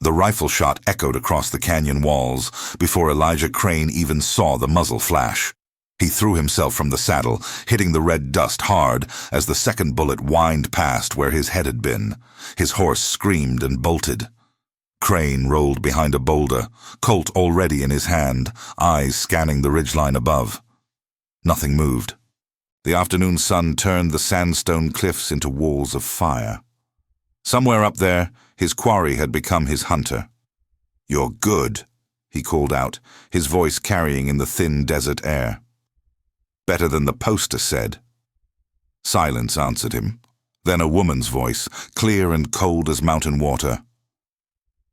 The rifle shot echoed across the canyon walls before Elijah Crane even saw the muzzle flash. He threw himself from the saddle, hitting the red dust hard as the second bullet whined past where his head had been. His horse screamed and bolted. Crane rolled behind a boulder, Colt already in his hand, eyes scanning the ridgeline above. Nothing moved. The afternoon sun turned the sandstone cliffs into walls of fire. Somewhere up there, his quarry had become his hunter. "You're good," he called out, his voice carrying in the thin desert air. "Better than the poster said." Silence answered him. Then a woman's voice, clear and cold as mountain water.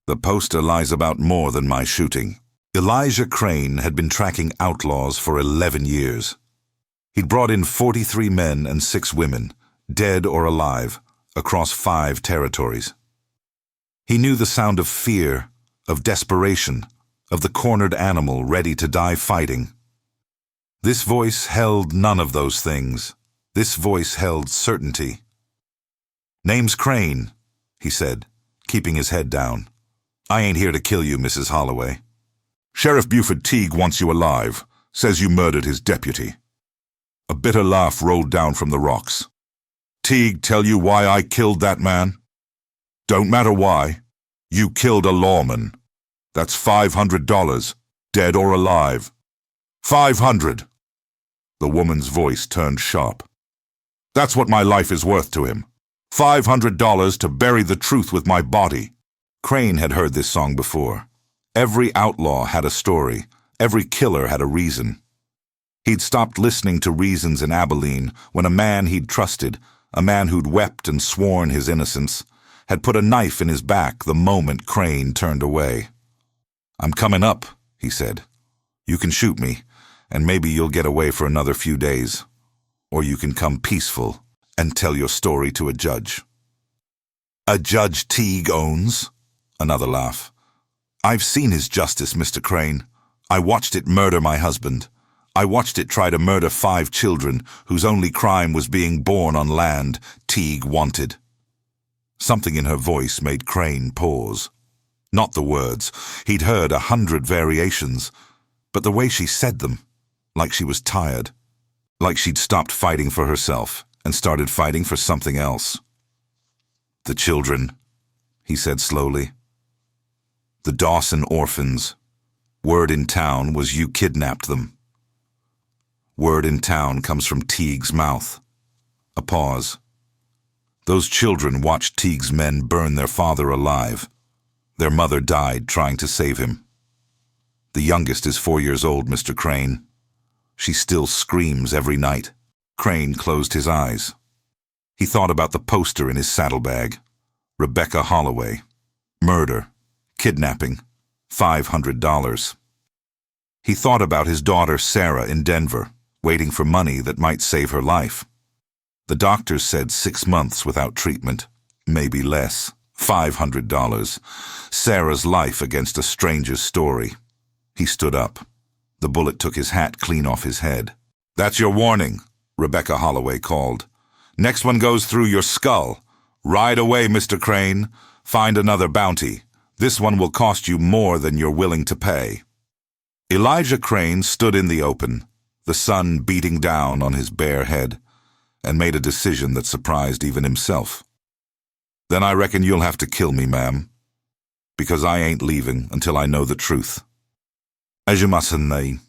"The poster lies about more than my shooting." Elijah Crane had been tracking outlaws for 11 years. He'd brought in 43 men and 6 women, dead or alive, across 5 territories. He knew the sound of fear, of desperation, of the cornered animal ready to die fighting. This voice held none of those things. This voice held certainty. "Name's Crane," he said, keeping his head down. "I ain't here to kill you, Mrs. Holloway. Sheriff Buford Teague wants you alive, says you murdered his deputy." A bitter laugh rolled down from the rocks. "Teague tell you why I killed that man? Don't matter why. You killed a lawman. That's $500, dead or alive. 500. The woman's voice turned sharp. "That's what my life is worth to him. $500 to bury the truth with my body." Crane had heard this song before. Every outlaw had a story. Every killer had a reason. He'd stopped listening to reasons in Abilene when a man he'd trusted, a man who'd wept and sworn his innocence, had put a knife in his back the moment Crane turned away. "I'm coming up," he said. "You can shoot me, and maybe you'll get away for another few days. Or you can come peaceful and tell your story to a judge." "A judge Teague owns?" Another laugh. "I've seen his justice, Mr. Crane. I watched it murder my husband. I watched it try to murder 5 children whose only crime was being born on land Teague wanted." Something in her voice made Crane pause. Not the words. He'd heard 100 variations, but the way she said them, like she was tired, like she'd stopped fighting for herself and started fighting for something else. "The children," he said slowly. "The Dawson orphans. Word in town was you kidnapped them." Word in town comes from Teague's mouth. A pause. "Those children watched Teague's men burn their father alive. Their mother died trying to save him. The youngest is 4 years old, Mr. Crane. She still screams every night." Crane closed his eyes. He thought about the poster in his saddlebag. Rebecca Holloway. Murder. Kidnapping. $500. He thought about his daughter Sarah in Denver, waiting for money that might save her life. The doctors said 6 months without treatment, maybe less. $500. Sarah's life against a stranger's story. He stood up. The bullet took his hat clean off his head. "That's your warning," Rebecca Holloway called. "Next one goes through your skull. Ride away, Mr. Crane. Find another bounty. This one will cost you more than you're willing to pay." Elijah Crane stood in the open, the sun beating down on his bare head, and made a decision that surprised even himself. "Then I reckon you'll have to kill me, ma'am, because I ain't leaving until I know the truth." As you mustn't.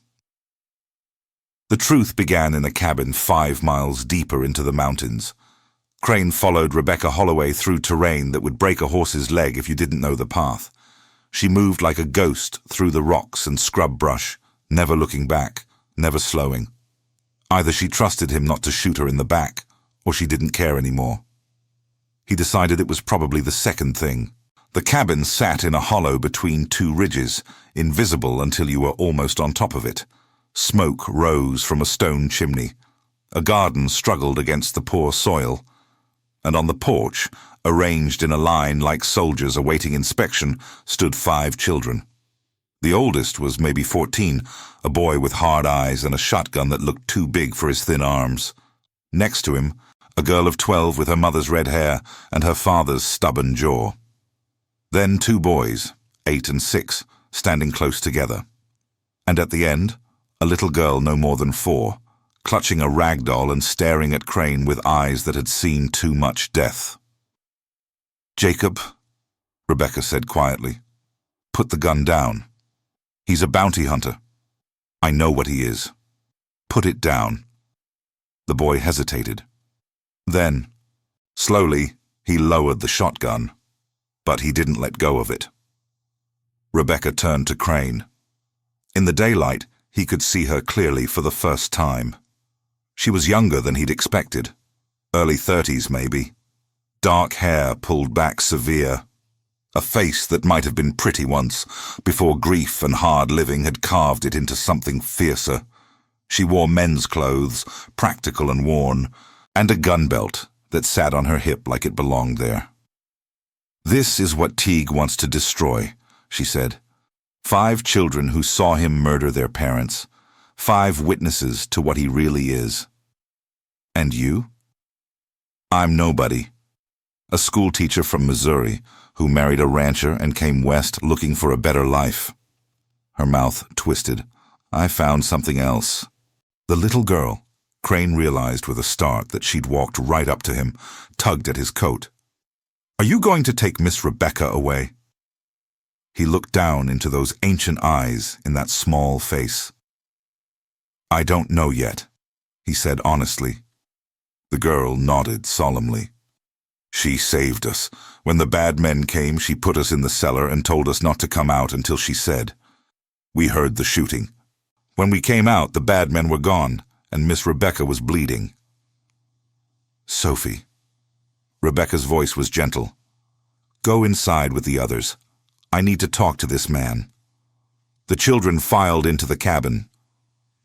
The truth began in a cabin 5 miles deeper into the mountains. Crane followed Rebecca Holloway through terrain that would break a horse's leg if you didn't know the path. She moved like a ghost through the rocks and scrub brush, never looking back, never slowing. Either she trusted him not to shoot her in the back, or she didn't care anymore. He decided it was probably the second thing. The cabin sat in a hollow between 2 ridges, invisible until you were almost on top of it. Smoke rose from a stone chimney. A garden struggled against the poor soil. And on the porch, arranged in a line like soldiers awaiting inspection, stood 5 children. The oldest was maybe 14, a boy with hard eyes and a shotgun that looked too big for his thin arms. Next to him, a girl of 12 with her mother's red hair and her father's stubborn jaw. Then 2 boys, 8 and 6, standing close together. And at the end, a little girl no more than 4, clutching a rag doll and staring at Crane with eyes that had seen too much death. "Jacob," Rebecca said quietly, "put the gun down. He's a bounty hunter. I know what he is. Put it down." The boy hesitated. Then, slowly, he lowered the shotgun, but he didn't let go of it. Rebecca turned to Crane. In the daylight, he could see her clearly for the first time. She was younger than he'd expected, early 30s maybe. Dark hair pulled back severe, a face that might have been pretty once, before grief and hard living had carved it into something fiercer. She wore men's clothes, practical and worn, and a gun belt that sat on her hip like it belonged there. "This is what Teague wants to destroy," she said. 5 children who saw him murder their parents. 5 witnesses to what he really is. And you? I'm nobody. A schoolteacher from Missouri who married a rancher and came west looking for a better life. Her mouth twisted. I found something else. The little girl, Crane realized with a start that she'd walked right up to him, tugged at his coat. "Are you going to take Miss Rebecca away?" He looked down into those ancient eyes in that small face. "I don't know yet," he said honestly. The girl nodded solemnly. "She saved us. When the bad men came, she put us in the cellar and told us not to come out until she said. We heard the shooting. When we came out, the bad men were gone, and Miss Rebecca was bleeding." "Sophie." Rebecca's voice was gentle. "Go inside with the others. I need to talk to this man." The children filed into the cabin.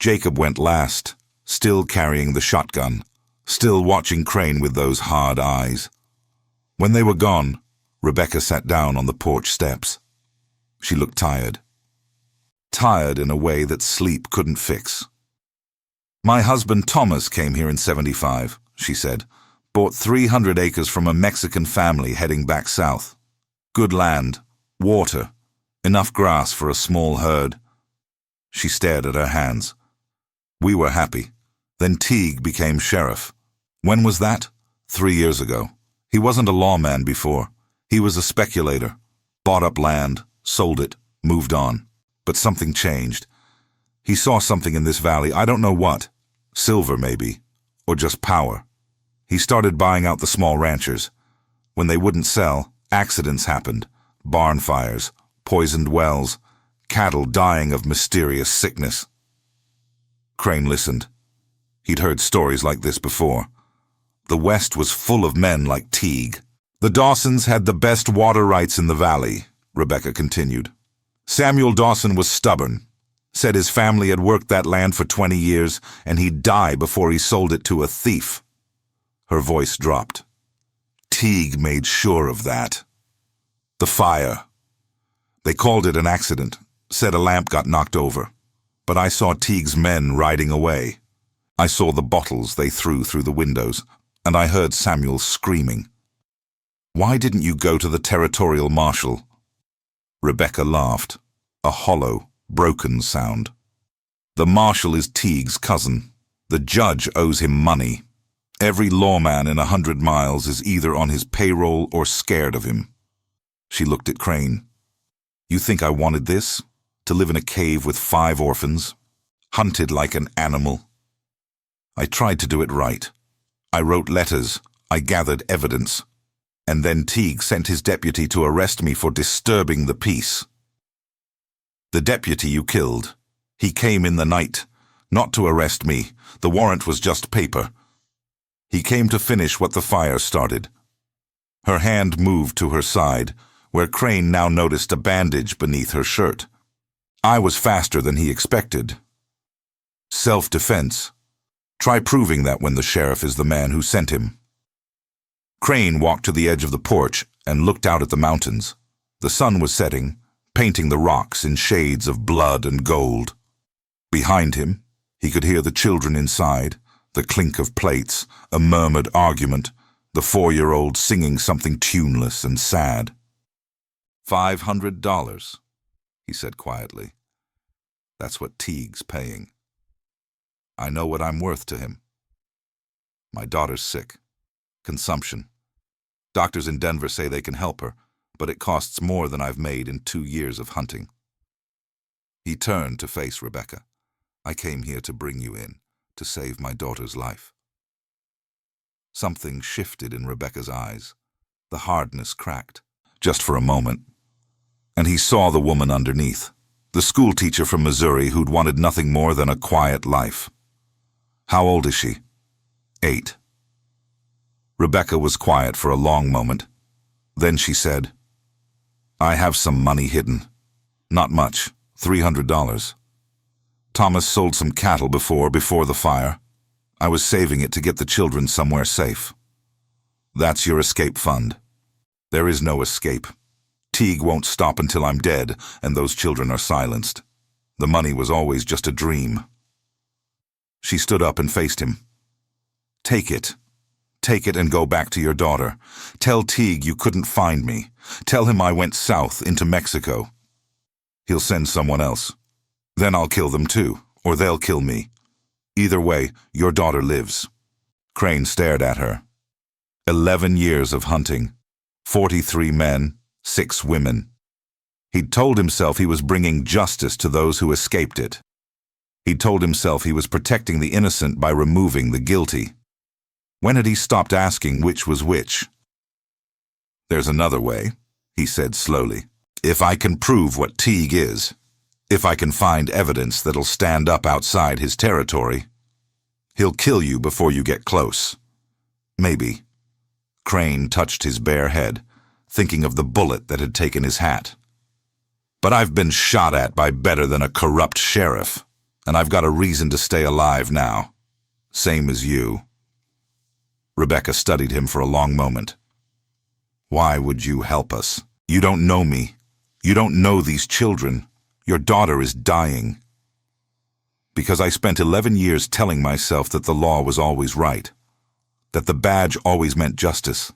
Jacob went last, still carrying the shotgun, still watching Crane with those hard eyes. When they were gone, Rebecca sat down on the porch steps. She looked tired. Tired in a way that sleep couldn't fix. "My husband Thomas came here in '75, she said. Bought 300 acres from a Mexican family heading back south. Good land, water, enough grass for a small herd." She stared at her hands. "We were happy. Then Teague became sheriff. When was that? 3 years ago. He wasn't a lawman before. He was a speculator. Bought up land, sold it, moved on. But something changed. He saw something in this valley, I don't know what. Silver, maybe. Or just power. He started buying out the small ranchers. When they wouldn't sell, accidents happened. Barn fires, poisoned wells, cattle dying of mysterious sickness." Crane listened. He'd heard stories like this before. The West was full of men like Teague. "The Dawsons had the best water rights in the valley," Rebecca continued. "Samuel Dawson was stubborn. Said his family had worked that land for 20 years and he'd die before he sold it to a thief." Her voice dropped. "Teague made sure of that. The fire. They called it an accident, said a lamp got knocked over. But I saw Teague's men riding away. I saw the bottles they threw through the windows, and I heard Samuel screaming. Why didn't you go to the territorial marshal?" Rebecca laughed, a hollow, broken sound. "The marshal is Teague's cousin. The judge owes him money. Every lawman in 100 miles is either on his payroll or scared of him." She looked at Crane. "You think I wanted this? To live in a cave with 5 orphans? Hunted like an animal? I tried to do it right. I wrote letters. I gathered evidence. And then Teague sent his deputy to arrest me for disturbing the peace. The deputy you killed. He came in the night, not to arrest me. The warrant was just paper. He came to finish what the fire started." Her hand moved to her side, where Crane now noticed a bandage beneath her shirt. "I was faster than he expected. Self-defense. Try proving that when the sheriff is the man who sent him." Crane walked to the edge of the porch and looked out at the mountains. The sun was setting, painting the rocks in shades of blood and gold. Behind him, he could hear the children inside, the clink of plates, a murmured argument, the 4-year-old singing something tuneless and sad. $500, he said quietly. That's what Teague's paying. I know what I'm worth to him. My daughter's sick. Consumption. Doctors in Denver say they can help her, but it costs more than I've made in 2 years of hunting. He turned to face Rebecca. I came here to bring you in, to save my daughter's life. Something shifted in Rebecca's eyes. The hardness cracked, just for a moment. And he saw the woman underneath, the schoolteacher from Missouri who'd wanted nothing more than a quiet life. How old is she? 8. Rebecca was quiet for a long moment. Then she said, I have some money hidden. Not much, $300. Thomas sold some cattle before the fire. I was saving it to get the children somewhere safe. That's your escape fund. There is no escape. Teague won't stop until I'm dead and those children are silenced. The money was always just a dream. She stood up and faced him. Take it. Take it and go back to your daughter. Tell Teague you couldn't find me. Tell him I went south into Mexico. He'll send someone else. Then I'll kill them too, or they'll kill me. Either way, your daughter lives. Crane stared at her. 11 years of hunting. 43 men, 6 women. He'd told himself he was bringing justice to those who escaped it. He'd told himself he was protecting the innocent by removing the guilty. When had he stopped asking which was which? There's another way, he said slowly. If I can prove what Teague is, if I can find evidence that'll stand up outside his territory, he'll kill you before you get close. Maybe. Crane touched his bare head, thinking of the bullet that had taken his hat. But I've been shot at by better than a corrupt sheriff, and I've got a reason to stay alive now. Same as you. Rebecca studied him for a long moment. Why would you help us? You don't know me. You don't know these children. Your daughter is dying. Because I spent 11 years telling myself that the law was always right, that the badge always meant justice,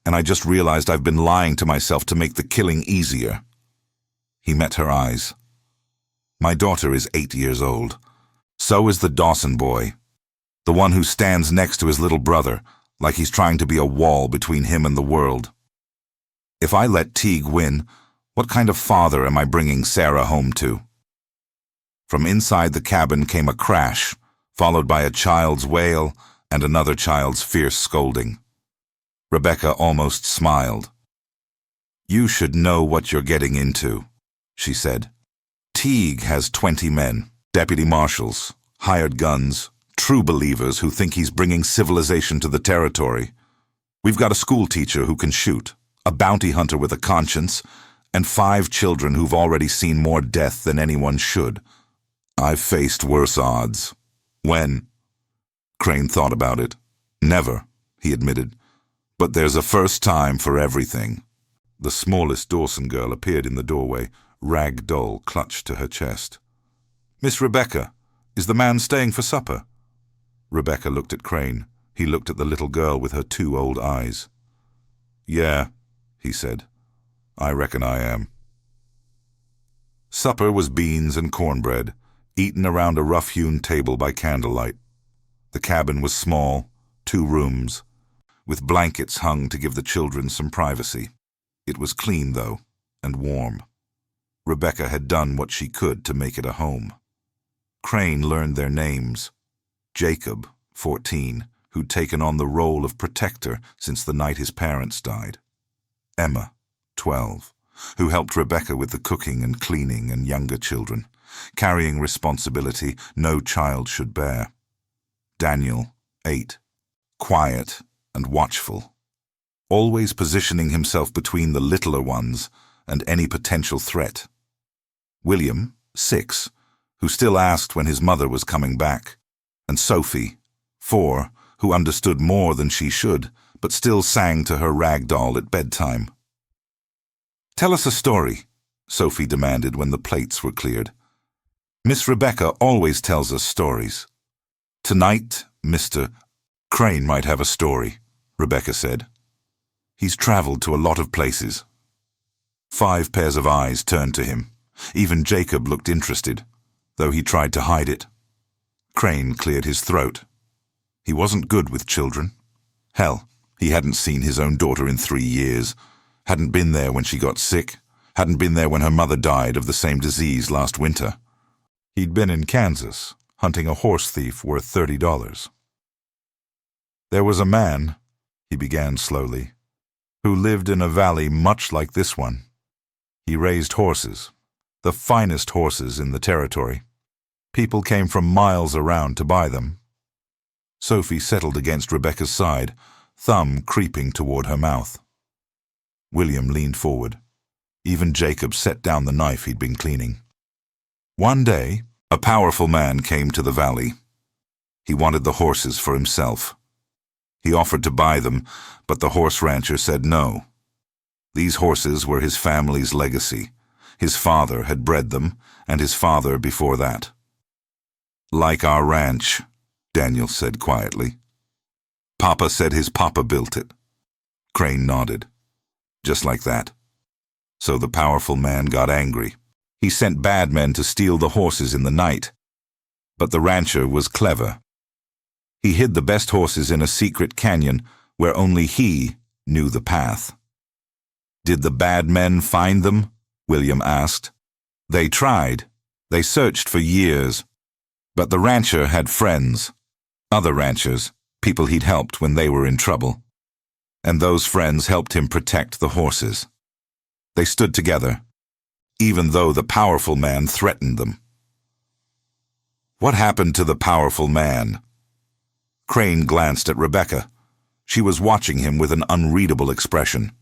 and I just realized I've been lying to myself to make the killing easier. He met her eyes. My daughter is 8 years old. So is the Dawson boy, the one who stands next to his little brother, like he's trying to be a wall between him and the world. If I let Teague win, what kind of father am I bringing Sarah home to? From inside the cabin came a crash, followed by a child's wail and another child's fierce scolding. Rebecca almost smiled. You should know what you're getting into, she said. Teague has 20 men, deputy marshals, hired guns, true believers who think he's bringing civilization to the territory. We've got a school teacher who can shoot, a bounty hunter with a conscience, and 5 children who've already seen more death than anyone should. I've faced worse odds. When? Crane thought about it. Never, he admitted. But there's a first time for everything. The smallest Dawson girl appeared in the doorway, rag doll clutched to her chest. Miss Rebecca, is the man staying for supper? Rebecca looked at Crane. He looked at the little girl with her 2 old eyes. Yeah, he said. I reckon I am. Supper was beans and cornbread, eaten around a rough-hewn table by candlelight. The cabin was small, 2 rooms, with blankets hung to give the children some privacy. It was clean, though, and warm. Rebecca had done what she could to make it a home. Crane learned their names. Jacob, 14, who'd taken on the role of protector since the night his parents died. Emma, 12, who helped Rebecca with the cooking and cleaning and younger children, carrying responsibility no child should bear. Daniel, 8, quiet and watchful, always positioning himself between the littler ones and any potential threat. William, 6, who still asked when his mother was coming back, and Sophie, 4, who understood more than she should, but still sang to her rag doll at bedtime. Tell us a story, Sophie demanded when the plates were cleared. Miss Rebecca always tells us stories. Tonight, Mr. Crane might have a story, Rebecca said. He's traveled to a lot of places. 5 pairs of eyes turned to him. Even Jacob looked interested, though he tried to hide it. Crane cleared his throat. He wasn't good with children. Hell, he hadn't seen his own daughter in 3 years, hadn't been there when she got sick, hadn't been there when her mother died of the same disease last winter. He'd been in Kansas, hunting a horse thief worth $30. There was a man, he began slowly, who lived in a valley much like this one. He raised horses, the finest horses in the territory. People came from miles around to buy them. Sophie settled against Rebecca's side, thumb creeping toward her mouth. William leaned forward. Even Jacob set down the knife he'd been cleaning. One day, a powerful man came to the valley. He wanted the horses for himself. He offered to buy them, but the horse rancher said no. These horses were his family's legacy. His father had bred them, and his father before that. Like our ranch, Daniel said quietly. Papa said his papa built it. Crane nodded. Just like that. So the powerful man got angry. He sent bad men to steal the horses in the night. But the rancher was clever. He hid the best horses in a secret canyon where only he knew the path. Did the bad men find them? William asked. They tried. They searched for years. But the rancher had friends. Other ranchers, people he'd helped when they were in trouble. And those friends helped him protect the horses. They stood together, even though the powerful man threatened them. What happened to the powerful man? Crane glanced at Rebecca. She was watching him with an unreadable expression.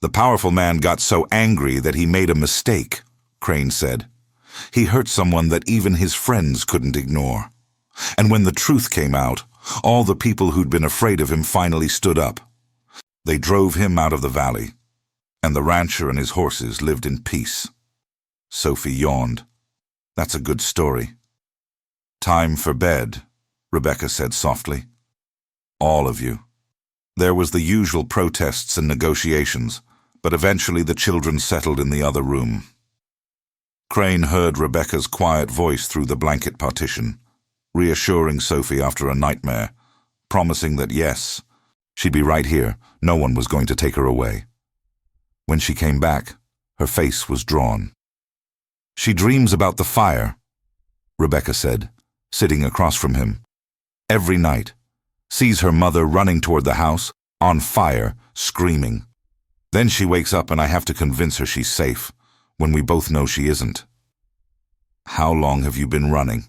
The powerful man got so angry that he made a mistake, Crane said. He hurt someone that even his friends couldn't ignore. And when the truth came out, all the people who'd been afraid of him finally stood up. They drove him out of the valley, and the rancher and his horses lived in peace. Sophie yawned. That's a good story. Time for bed, Rebecca said softly. All of you. There was the usual protests and negotiations, but eventually the children settled in the other room. Crane heard Rebecca's quiet voice through the blanket partition, reassuring Sophie after a nightmare, promising that yes, she'd be right here, no one was going to take her away. When she came back, her face was drawn. She dreams about the fire, Rebecca said, sitting across from him. Every night, sees her mother running toward the house, on fire, screaming. Then she wakes up and I have to convince her she's safe, when we both know she isn't. How long have you been running?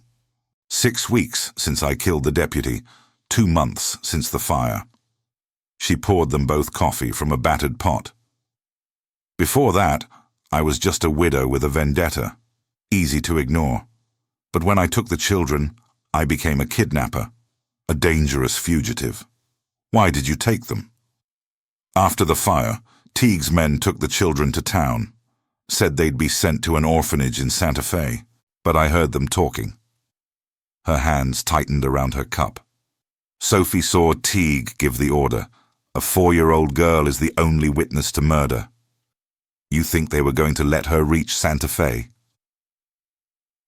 6 weeks since I killed the deputy, 2 months since the fire. She poured them both coffee from a battered pot. Before that, I was just a widow with a vendetta, easy to ignore. But when I took the children, I became a kidnapper, a dangerous fugitive. Why did you take them? After the fire, Teague's men took the children to town, said they'd be sent to an orphanage in Santa Fe, but I heard them talking. Her hands tightened around her cup. Sophie saw Teague give the order. A 4-year-old girl is the only witness to murder. You think they were going to let her reach Santa Fe?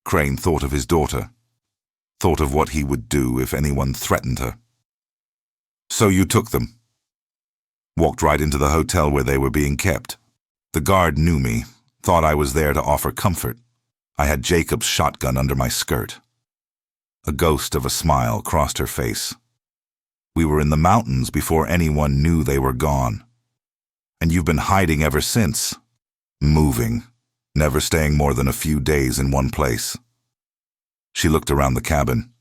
Crane thought of his daughter, thought of what he would do if anyone threatened her. So you took them. Walked right into the hotel where they were being kept. The guard knew me, thought I was there to offer comfort. I had Jacob's shotgun under my skirt. A ghost of a smile crossed her face. We were in the mountains before anyone knew they were gone. And you've been hiding ever since. Moving, never staying more than a few days in one place. She looked around the cabin.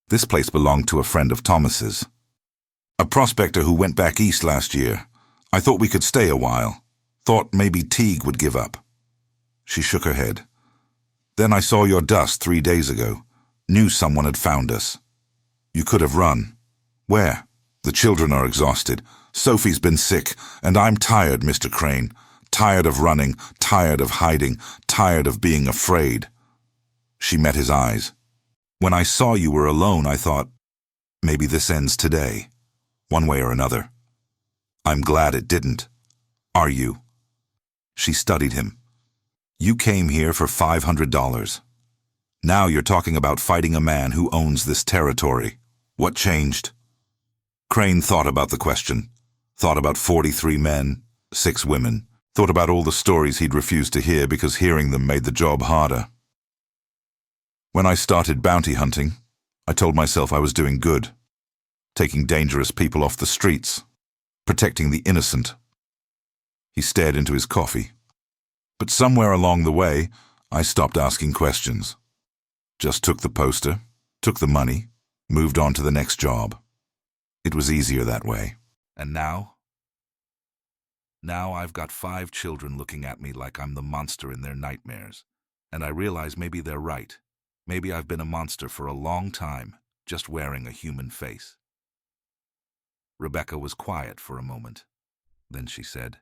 This place belonged to a friend of Thomas's. A prospector who went back east last year. I thought we could stay a while. Thought maybe Teague would give up. She shook her head. Then I saw your dust 3 days ago. Knew someone had found us. You could have run. Where? The children are exhausted. Sophie's been sick, and I'm tired, Mr. Crane. Tired of running, tired of hiding, tired of being afraid. She met his eyes. When I saw you were alone, I thought, maybe this ends today, one way or another. I'm glad it didn't. Are you? She studied him. You came here for $500. Now you're talking about fighting a man who owns this territory. What changed? Crane thought about the question, thought about 43 men, 6 women, thought about all the stories he'd refused to hear because hearing them made the job harder. When I started bounty hunting, I told myself I was doing good, taking dangerous people off the streets, protecting the innocent. He stared into his coffee. But somewhere along the way, I stopped asking questions. Just took the poster, took the money, moved on to the next job. It was easier that way. And now? Now I've got 5 children looking at me like I'm the monster in their nightmares. And I realize maybe they're right. Maybe I've been a monster for a long time, just wearing a human face. Rebecca was quiet for a moment. Then she said,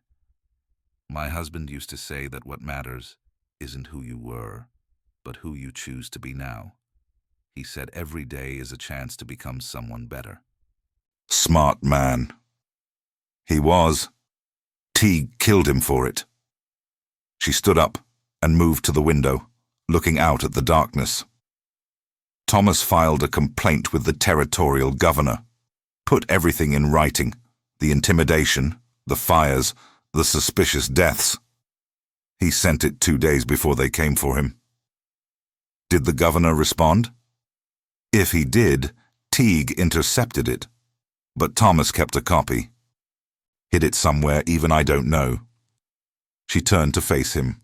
"My husband used to say that what matters isn't who you were, but who you choose to be now. He said every day is a chance to become someone better." Smart man. He was. Teague killed him for it. She stood up and moved to the window, looking out at the darkness. Thomas filed a complaint with the territorial governor, put everything in writing, the intimidation, the fires, the suspicious deaths. He sent it 2 days before they came for him. Did the governor respond? If he did, Teague intercepted it, but Thomas kept a copy. Hid it somewhere even I don't know. She turned to face him.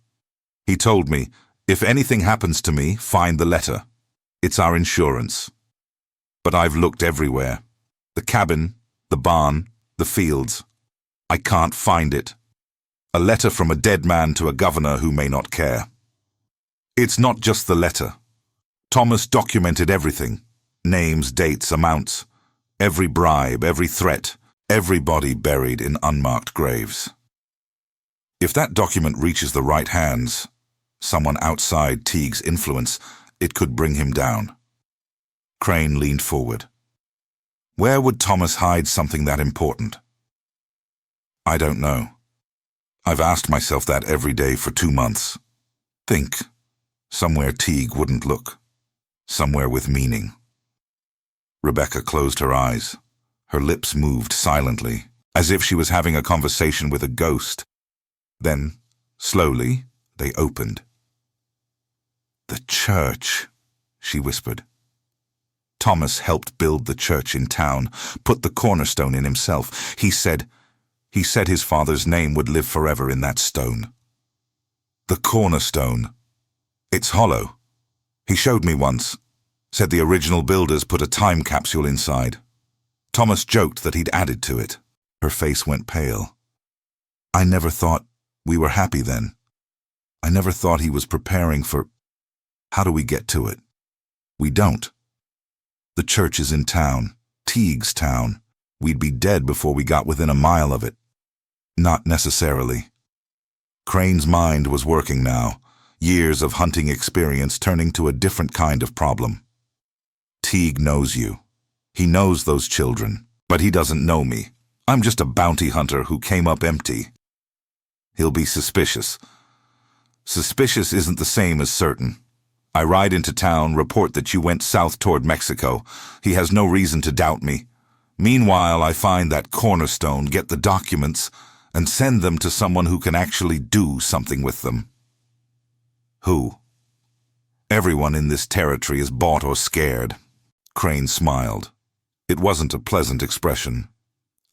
He told me, "If anything happens to me, find the letter. It's our insurance." But I've looked everywhere. The cabin, the barn, the fields. I can't find it. A letter from a dead man to a governor who may not care. It's not just the letter. Thomas documented everything. Names, dates, amounts. Every bribe, every threat, every body buried in unmarked graves. If that document reaches the right hands, someone outside Teague's influence, it could bring him down. Crane leaned forward. Where would Thomas hide something that important? I don't know. I've asked myself that every day for 2 months. Think. Somewhere Teague wouldn't look. Somewhere with meaning. Rebecca closed her eyes. Her lips moved silently, as if she was having a conversation with a ghost. Then, slowly, they opened. "The church," she whispered. Thomas helped build the church in town, put the cornerstone in himself. He said his father's name would live forever in that stone. The cornerstone. It's hollow. He showed me once. Said the original builders put a time capsule inside. Thomas joked that he'd added to it. Her face went pale. I never thought we were happy then. I never thought he was preparing for... How do we get to it? We don't. The church is in town, Teague's town. We'd be dead before we got within a mile of it. Not necessarily. Crane's mind was working now, years of hunting experience turning to a different kind of problem. Teague knows you. He knows those children, but he doesn't know me. I'm just a bounty hunter who came up empty. He'll be suspicious. Suspicious isn't the same as certain. I ride into town, report that you went south toward Mexico. He has no reason to doubt me. Meanwhile, I find that cornerstone, get the documents, and send them to someone who can actually do something with them. Who? Everyone in this territory is bought or scared. Crane smiled. It wasn't a pleasant expression.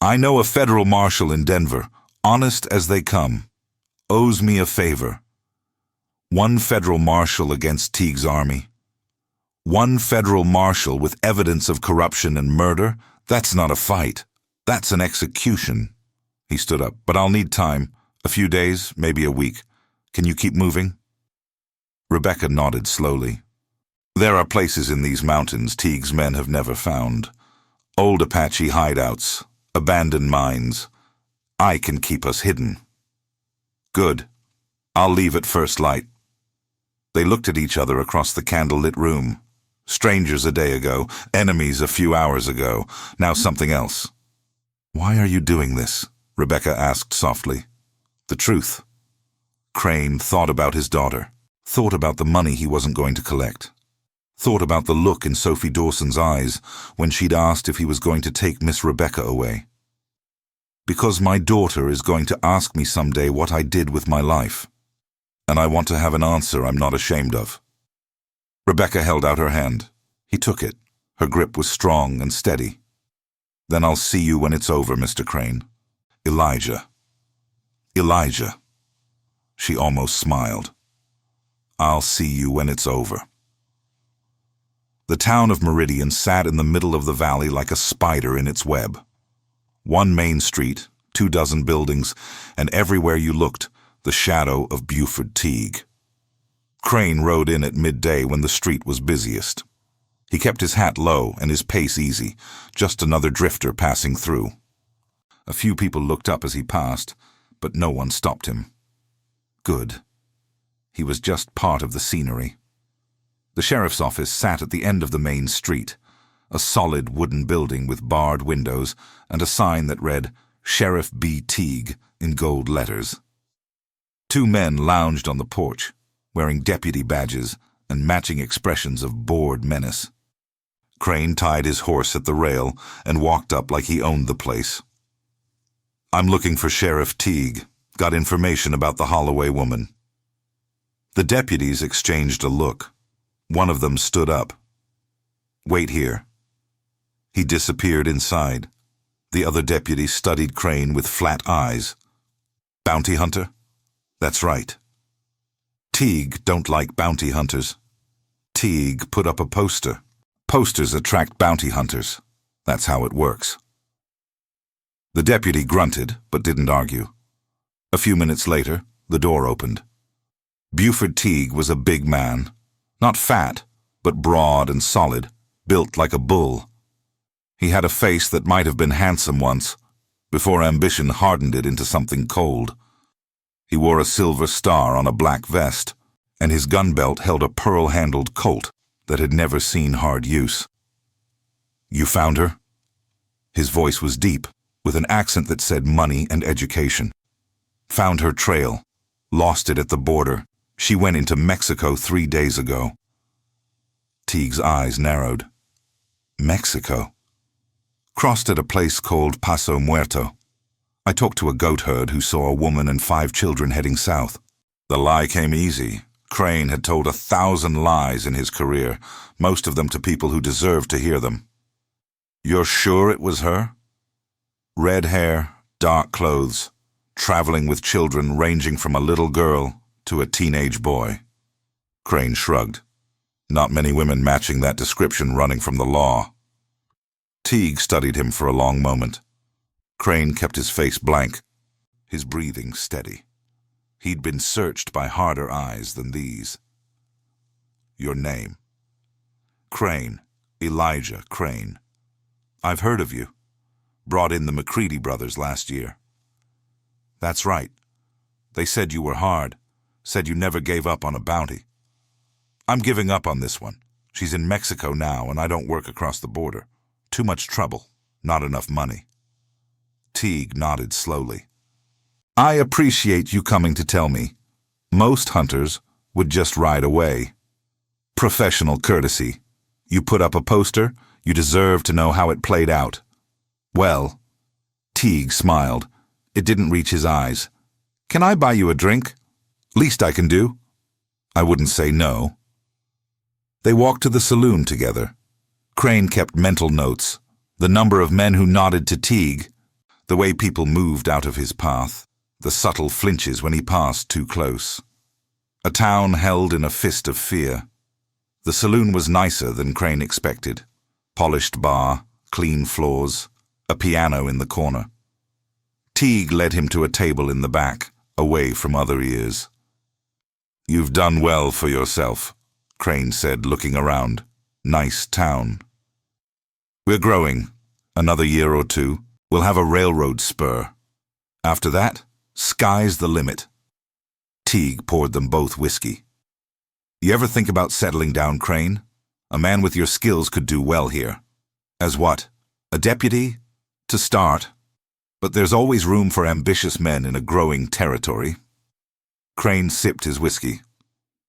I know a federal marshal in Denver, honest as they come, owes me a favor. One federal marshal against Teague's army. One federal marshal with evidence of corruption and murder, that's not a fight. That's an execution. He stood up. But I'll need time. A few days, maybe a week. Can you keep moving? Rebecca nodded slowly. There are places in these mountains Teague's men have never found. Old Apache hideouts, abandoned mines. I can keep us hidden. Good. I'll leave at first light. They looked at each other across the candle-lit room. Strangers a day ago, enemies a few hours ago, now something else. Why are you doing this? Rebecca asked softly. The truth. Crane thought about his daughter, thought about the money he wasn't going to collect, thought about the look in Sophie Dawson's eyes when she'd asked if he was going to take Miss Rebecca away. Because my daughter is going to ask me someday what I did with my life, and I want to have an answer I'm not ashamed of. Rebecca held out her hand. He took it. Her grip was strong and steady. Then I'll see you when it's over, Mr. Crane. Elijah. Elijah. She almost smiled. I'll see you when it's over. The town of Meridian sat in the middle of the valley like a spider in its web. One main street, 24 buildings, and everywhere you looked, the shadow of Buford Teague. Crane rode in at midday when the street was busiest. He kept his hat low and his pace easy, just another drifter passing through. A few people looked up as he passed, but no one stopped him. Good. He was just part of the scenery. The sheriff's office sat at the end of the main street, a solid wooden building with barred windows and a sign that read, Sheriff B. Teague, in gold letters. Two men lounged on the porch, wearing deputy badges and matching expressions of bored menace. Crane tied his horse at the rail and walked up like he owned the place. I'm looking for Sheriff Teague. Got information about the Holloway woman. The deputies exchanged a look. One of them stood up. Wait here. He disappeared inside. The other deputy studied Crane with flat eyes. Bounty hunter? That's right. Teague don't like bounty hunters. Teague put up a poster. Posters attract bounty hunters. That's how it works. The deputy grunted, but didn't argue. A few minutes later, the door opened. Buford Teague was a big man. Not fat, but broad and solid, built like a bull. He had a face that might have been handsome once, before ambition hardened it into something cold. He wore a silver star on a black vest, and his gun belt held a pearl-handled Colt that had never seen hard use. You found her? His voice was deep, with an accent that said money and education. Found her trail. Lost it at the border. She went into Mexico 3 days ago. Teague's eyes narrowed. Mexico? Crossed at a place called Paso Muerto. I talked to a goat herd who saw a woman and 5 children heading south. The lie came easy. Crane had told 1,000 lies in his career, most of them to people who deserved to hear them. You're sure it was her? Red hair, dark clothes, traveling with children ranging from a little girl to a teenage boy. Crane shrugged. Not many women matching that description running from the law. Teague studied him for a long moment. Crane kept his face blank, his breathing steady. He'd been searched by harder eyes than these. Your name? Crane. Elijah Crane. I've heard of you. Brought in the McCready brothers last year. That's right. They said you were hard. Said you never gave up on a bounty. I'm giving up on this one. She's in Mexico now, and I don't work across the border. Too much trouble. Not enough money. Teague nodded slowly. I appreciate you coming to tell me. Most hunters would just ride away. Professional courtesy. You put up a poster, you deserve to know how it played out. Well, Teague smiled. It didn't reach his eyes. Can I buy you a drink? Least I can do. I wouldn't say no. They walked to the saloon together. Crane kept mental notes, the number of men who nodded to Teague, the way people moved out of his path, the subtle flinches when he passed too close. A town held in a fist of fear. The saloon was nicer than Crane expected. Polished bar, clean floors, a piano in the corner. Teague led him to a table in the back, away from other ears. You've done well for yourself, Crane said, looking around. Nice town. We're growing. Another year or two, we'll have a railroad spur. After that, sky's the limit. Teague poured them both whiskey. You ever think about settling down, Crane? A man with your skills could do well here. As what? A deputy? To start. But there's always room for ambitious men in a growing territory. Crane sipped his whiskey.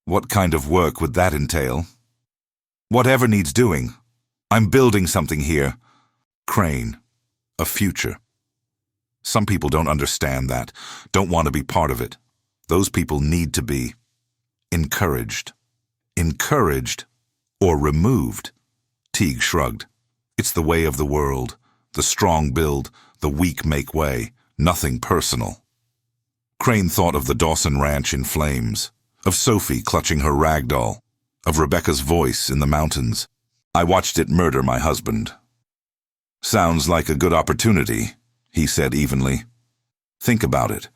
What kind of work would that entail? Whatever needs doing. I'm building something here. Crane. A future. Some people don't understand that, don't want to be part of it. Those people need to be encouraged. Encouraged or removed? Teague shrugged. It's the way of the world. The strong build, the weak make way. Nothing personal. Crane thought of the Dawson Ranch in flames, of Sophie clutching her rag doll, of Rebecca's voice in the mountains. I watched it murder my husband. Sounds like a good opportunity, he said evenly. Think about it.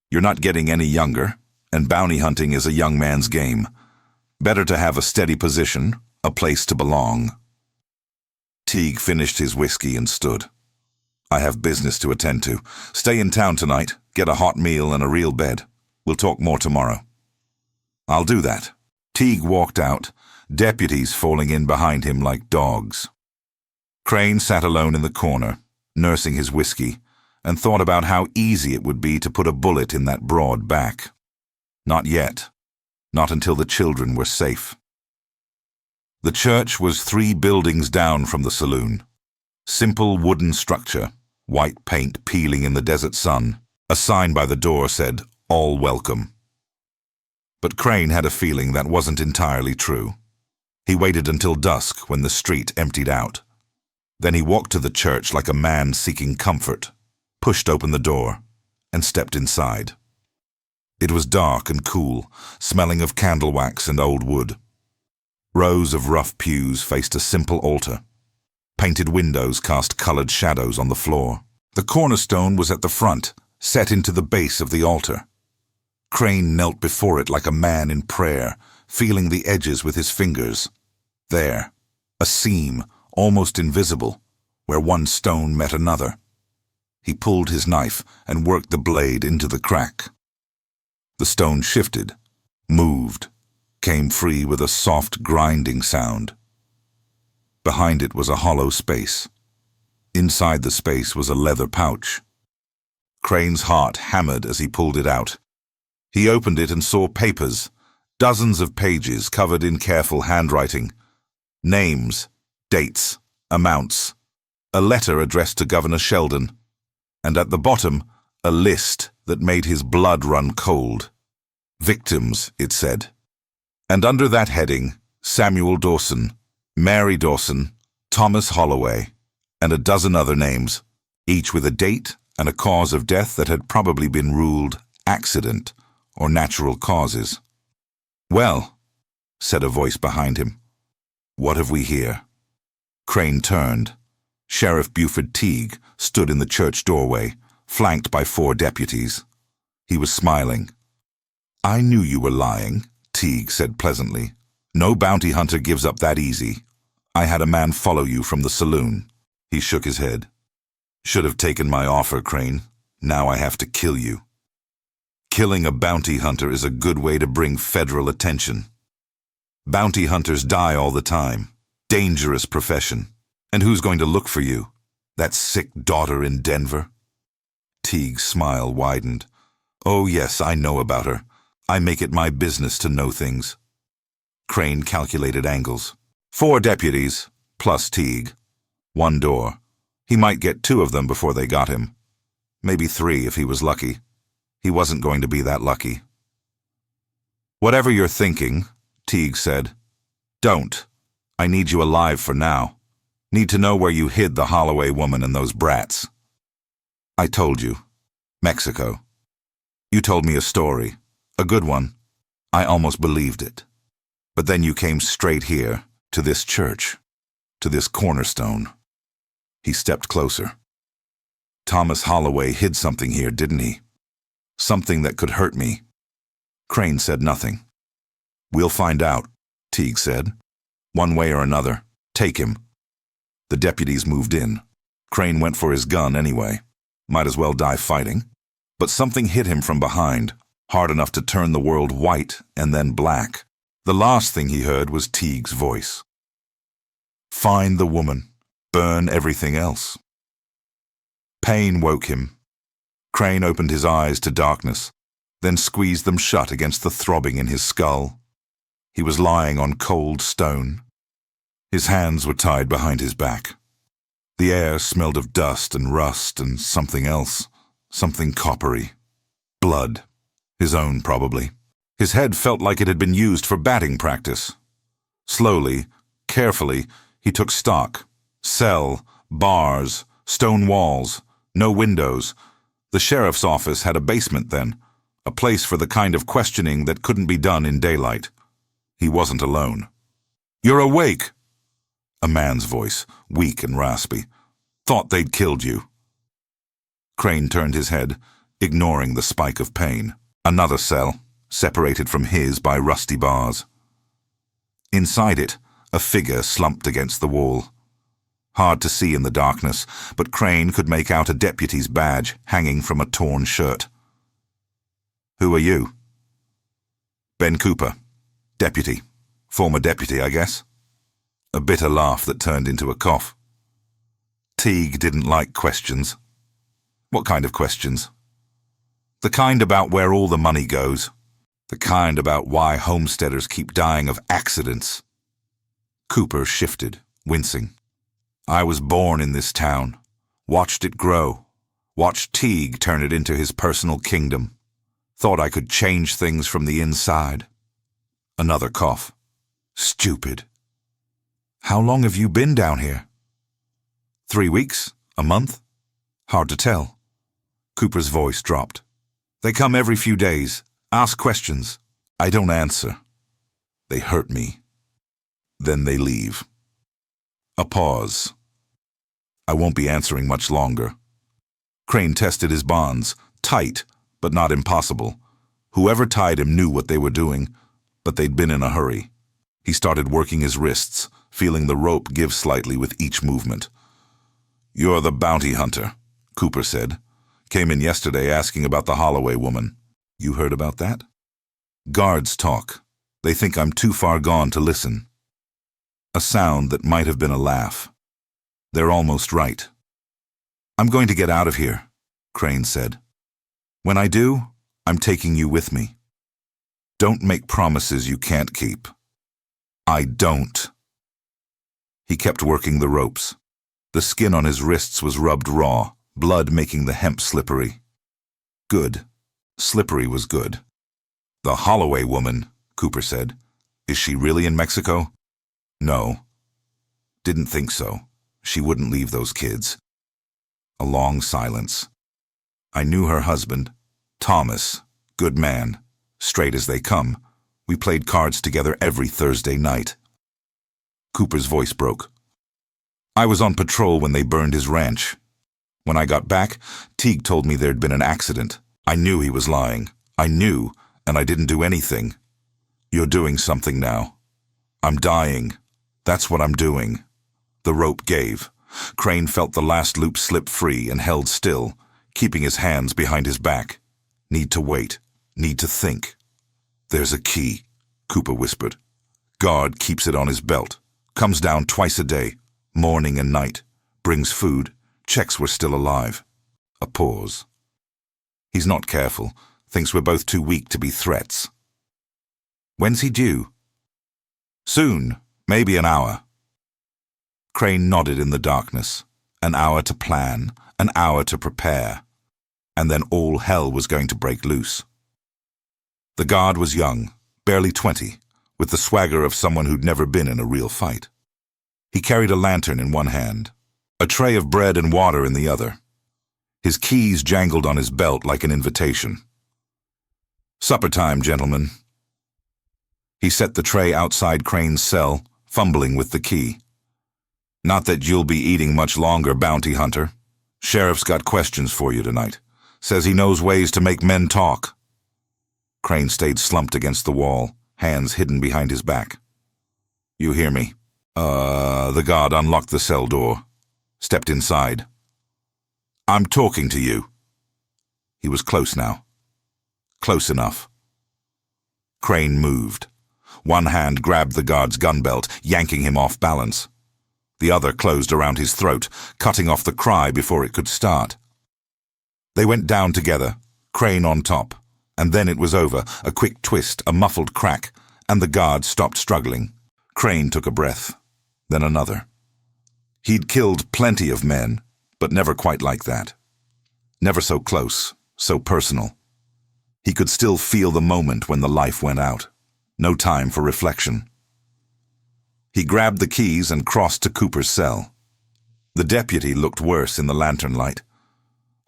You're not getting any younger, and bounty hunting is a young man's game. Better to have a steady position, a place to belong. Teague finished his whiskey and stood. I have business to attend to. Stay in town tonight, get a hot meal and a real bed. We'll talk more tomorrow. I'll do that. Teague walked out, deputies falling in behind him like dogs. Crane sat alone in the corner, nursing his whiskey, and thought about how easy it would be to put a bullet in that broad back. Not yet. Not until the children were safe. The church was 3 buildings down from the saloon. Simple wooden structure, white paint peeling in the desert sun. A sign by the door said, "All welcome." But Crane had a feeling that wasn't entirely true. He waited until dusk when the street emptied out. Then he walked to the church like a man seeking comfort, pushed open the door, and stepped inside. It was dark and cool, smelling of candle wax and old wood. Rows of rough pews faced a simple altar. Painted windows cast colored shadows on the floor. The cornerstone was at the front, set into the base of the altar. Crane knelt before it like a man in prayer, feeling the edges with his fingers. There, a seam, almost invisible, where one stone met another. He pulled his knife and worked the blade into the crack. The stone shifted, moved, came free with a soft grinding sound. Behind it was a hollow space. Inside the space was a leather pouch. Crane's heart hammered as he pulled it out. He opened it and saw papers, dozens of pages covered in careful handwriting. Names, dates, amounts, a letter addressed to Governor Sheldon, and at the bottom, a list that made his blood run cold. Victims, it said. And under that heading, Samuel Dawson, Mary Dawson, Thomas Holloway, and a dozen other names, each with a date and a cause of death that had probably been ruled accident or natural causes. "Well," said a voice behind him, "what have we here?" Crane turned. Sheriff Buford Teague stood in the church doorway, flanked by 4 deputies. He was smiling. "I knew you were lying," Teague said pleasantly. "No bounty hunter gives up that easy. I had a man follow you from the saloon." He shook his head. "Should have taken my offer, Crane. Now I have to kill you." Killing a bounty hunter is a good way to bring federal attention. Bounty hunters die all the time. Dangerous profession. And who's going to look for you? That sick daughter in Denver? Teague's smile widened. "Oh yes, I know about her. I make it my business to know things." Crane calculated angles. 4 deputies, plus Teague. 1 door. He might get 2 of them before they got him. Maybe 3 if he was lucky. He wasn't going to be that lucky. "Whatever you're thinking," Teague said, "don't. I need you alive for now. Need to know where you hid the Holloway woman and those brats." "I told you. Mexico. You told me a story. A good one. I almost believed it. But then you came straight here, to this church, to this cornerstone." He stepped closer. "Thomas Holloway hid something here, didn't he? Something that could hurt me." Crane said nothing. "We'll find out," Teague said. "One way or another. Take him." The deputies moved in. Crane went for his gun anyway. Might as well die fighting. But something hit him from behind, hard enough to turn the world white and then black. The last thing he heard was Teague's voice. "Find the woman. Burn everything else." Pain woke him. Crane opened his eyes to darkness. then squeezed them shut against the throbbing in his skull. He was lying on cold stone. His hands were tied behind his back. The air smelled of dust and rust and something else, something coppery. Blood. His own, probably. His head felt like it had been used for batting practice. Slowly, carefully, he took stock. Cell, bars, stone walls, no windows. The sheriff's office had a basement then, a place for the kind of questioning that couldn't be done in daylight. He wasn't alone. "You're awake!" A man's voice, weak and raspy. "Thought they'd killed you." Crane turned his head, ignoring the spike of pain. Another cell, separated from his by rusty bars. Inside it, a figure slumped against the wall. Hard to see in the darkness, but Crane could make out a deputy's badge hanging from a torn shirt. "Who are you?" "Ben Cooper. Deputy. Former deputy, I guess." A bitter laugh that turned into a cough. Teague didn't like questions. What kind of questions? The kind about where all the money goes. The kind about why homesteaders keep dying of accidents. Cooper shifted, wincing. "I was born in this town, watched it grow, watched Teague turn it into his personal kingdom. Thought I could change things from the inside." Another cough. "Stupid. How long have you been down here?" 3 weeks? A month? Hard to tell." Cooper's voice dropped. "They come every few days, ask questions. I don't answer. They hurt me. Then they leave." A pause. "I won't be answering much longer." Crane tested his bonds, tight, but not impossible. Whoever tied him knew what they were doing, but they'd been in a hurry. He started working his wrists, feeling the rope give slightly with each movement. "You're the bounty hunter," Cooper said. "Came in yesterday asking about the Holloway woman. You heard about that?" "Guards talk. They think I'm too far gone to listen." A sound that might have been a laugh. "They're almost right." "I'm going to get out of here," Crane said. "When I do, I'm taking you with me. Don't make promises you can't keep." "I don't." He kept working the ropes. The skin on his wrists was rubbed raw, blood making the hemp slippery. Good. Slippery was good. "The Holloway woman," Cooper said. "Is she really in Mexico?" "No." "Didn't think so. She wouldn't leave those kids." A long silence. "I knew her husband. Thomas. Good man. Straight as they come. We played cards together every Thursday night." Cooper's voice broke. "I was on patrol when they burned his ranch. When I got back, Teague told me there'd been an accident. I knew he was lying. I knew, and I didn't do anything. You're doing something now. I'm dying. That's what I'm doing." The rope gave. Crane felt the last loop slip free and held still, keeping his hands behind his back. Need to wait. Need to think. "There's a key," Cooper whispered. "Guard keeps it on his belt. Comes down twice a day, morning and night. Brings food. Checks we're still alive." A pause. "He's not careful. Thinks we're both too weak to be threats." "When's he due?" "Soon. Maybe an hour." Crane nodded in the darkness. An hour to plan, an hour to prepare. And then all hell was going to break loose. The guard was young, barely 20, with the swagger of someone who'd never been in a real fight. He carried a lantern in one hand, a tray of bread and water in the other. His keys jangled on his belt like an invitation. "Supper time, gentlemen." He set the tray outside Crane's cell, fumbling with the key. "Not that you'll be eating much longer, bounty hunter. Sheriff's got questions for you tonight. Says he knows ways to make men talk." Crane stayed slumped against the wall, hands hidden behind his back. "You hear me?" The guard unlocked the cell door, stepped inside. "I'm talking to you." He was close now. Close enough. Crane moved. One hand grabbed the guard's gun belt, yanking him off balance. The other closed around his throat, cutting off the cry before it could start. They went down together, Crane on top, And then it was over, a quick twist, a muffled crack, and the guard stopped struggling. Crane took a breath, then another. He'd killed plenty of men, but never quite like that. Never so close, so personal. He could still feel the moment when the life went out. No time for reflection. He grabbed the keys and crossed to Cooper's cell. The deputy looked worse in the lantern light.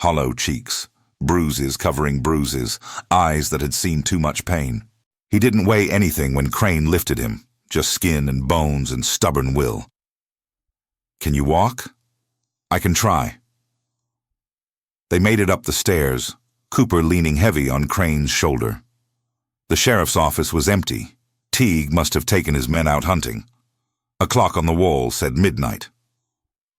Hollow cheeks, bruises covering bruises, eyes that had seen too much pain. He didn't weigh anything when Crane lifted him, just skin and bones and stubborn will. "Can you walk?" "I can try." They made it up the stairs, Cooper leaning heavy on Crane's shoulder. The sheriff's office was empty. Teague must have taken his men out hunting. A clock on the wall said midnight.